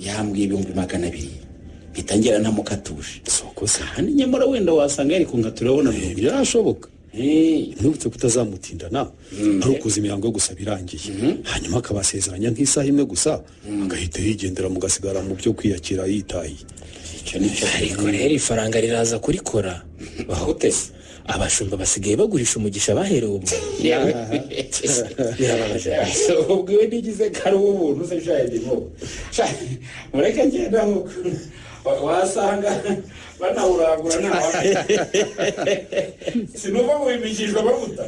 Yambwiye 200. Bitangira ntamukatuje. Soko se kandi nyamara wenda wasanga yari kungatura ubona byashoboka. Ntubutse kutazamutindana ari ukuza imihango yo gusa birangiye. Hanyuma akabasezeranya nk'isaha imwe gusa agahita yigendera mu gasigara mu byo kwiyakira yitaye. Ariko rero ifaranga riraza kurikora. Bahutese abashumba basigaye bagurisha umugisha baherewe ubwo. ubwo we nigize kari ubuntu se shayidimo mureke ngenda aho wasanga banawuragura sinumva ngo bimikijwe amavuta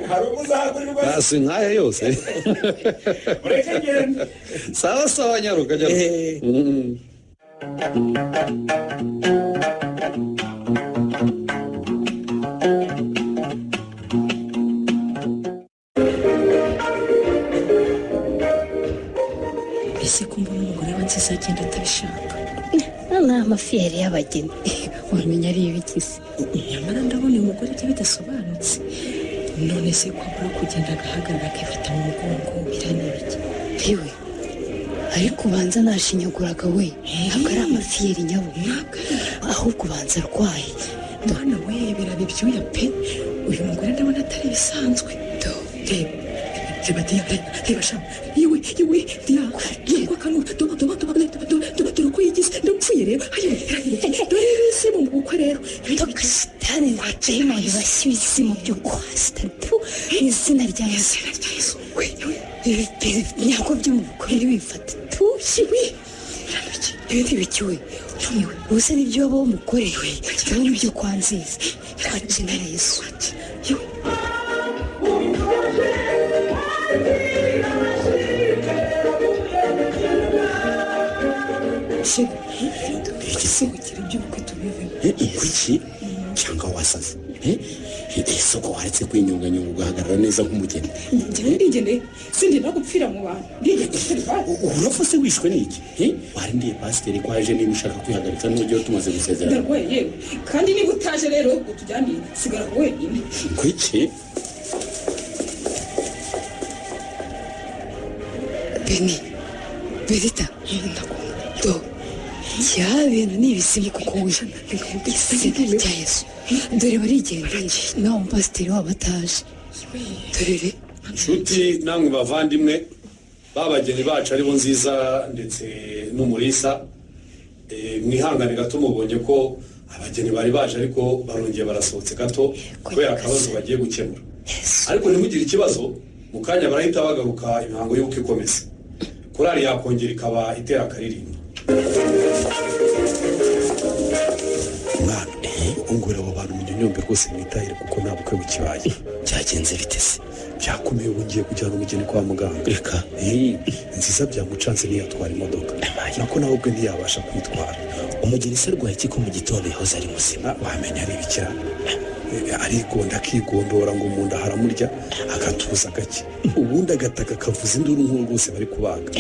hari umuzagurirwa hasi nk'aya yose mureke ngenda sawa sawa nyaruka ese kumva umugore wa nziza agenda atabishaka ni amafiyeri y'abageni wamenya ari ibigize. nyamara ndabona uyu mugore ibyo bidasobanutse. none se ko abura kugenda agahagarara akifata mu mugongo biranibiki yewe ariko ubanza nashinyaguraga we ntabwo ari amafiyeri nyabo ahubwo ubanza arwaye. mwana we biraba ibyuya pe uyu mugore ndabona atari bisanzwe. reba diya reba sha yewe diya yego kanu dore uko yigize ndapfuye reba dore bise mu bukwe rero tokisitani dayimoni bashyushye mu byo kwasita izina rya Yesu nyako byo mu bukwe ntibifate tushyiwe ibindi bikiwe ubuse n'ibyo waba wamukorewe cyangwa n'ibyo kwa nziza twakenera Yesu igisohokera iby'ubukwe tubivemo kuki cyangwa wasaze ese ko waretse kwinyunganyunga ugahagarara neza nk'umugeni njyewe ndigendeye sindi no gupfira mu bantu urapfa se wishwe n'iki warindiye pasiteri ko aje niba ushaka kwihagarika n'uburyo tumaze gusezerana ndarwaye yewe kandi niba utaje rero utujyaniye sigara wenyine kuki Beni Berita ndakunda cya bintu ni ibisimu kuko wishana izina rya Yesu dore barigendeye nawe umupasiteri wabo ataje dore nshuti namwe bavandimwe babageni bacu aribo nziza ndetse n'umurisa mwihangane gato mubonye ko abageni bari baje ariko barongeye barasohotse gato kubera akabazo bagiye gukemura ariko ntimugire ikibazo mu kanya barahita bagaruka imihango y'ubukwe ikomeza korali yakongera ikaba itera akaririmbo mwana ungura abo bantu mu nyonyombe rwose mwitahire kuko nta bukwe bukibaye byagenze bite se byakomeye ubu ngiye kujyana umugeni kwa muganga reka nziza byamucanze ntiyatwara imodoka nako nawe ubwe ntiyabasha kwitwara umugeni se arwaye iki ko mu gitondo yahoze ari muzima wamenya ari ibikira arigonda akigondora ngo mu nda haramurya agatuza gake ubundi agataka akavuza induru nk'uru rwose bari kubaga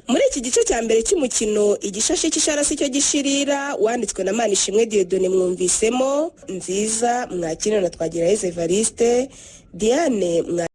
muri iki gice cya mbere cy'umukino igishashi cy'isharasi cyo gishirira wanditswe na Manishimwe Dieudonné mwumvisemo Nziza mwakina na Twagirayezu Evariste Diane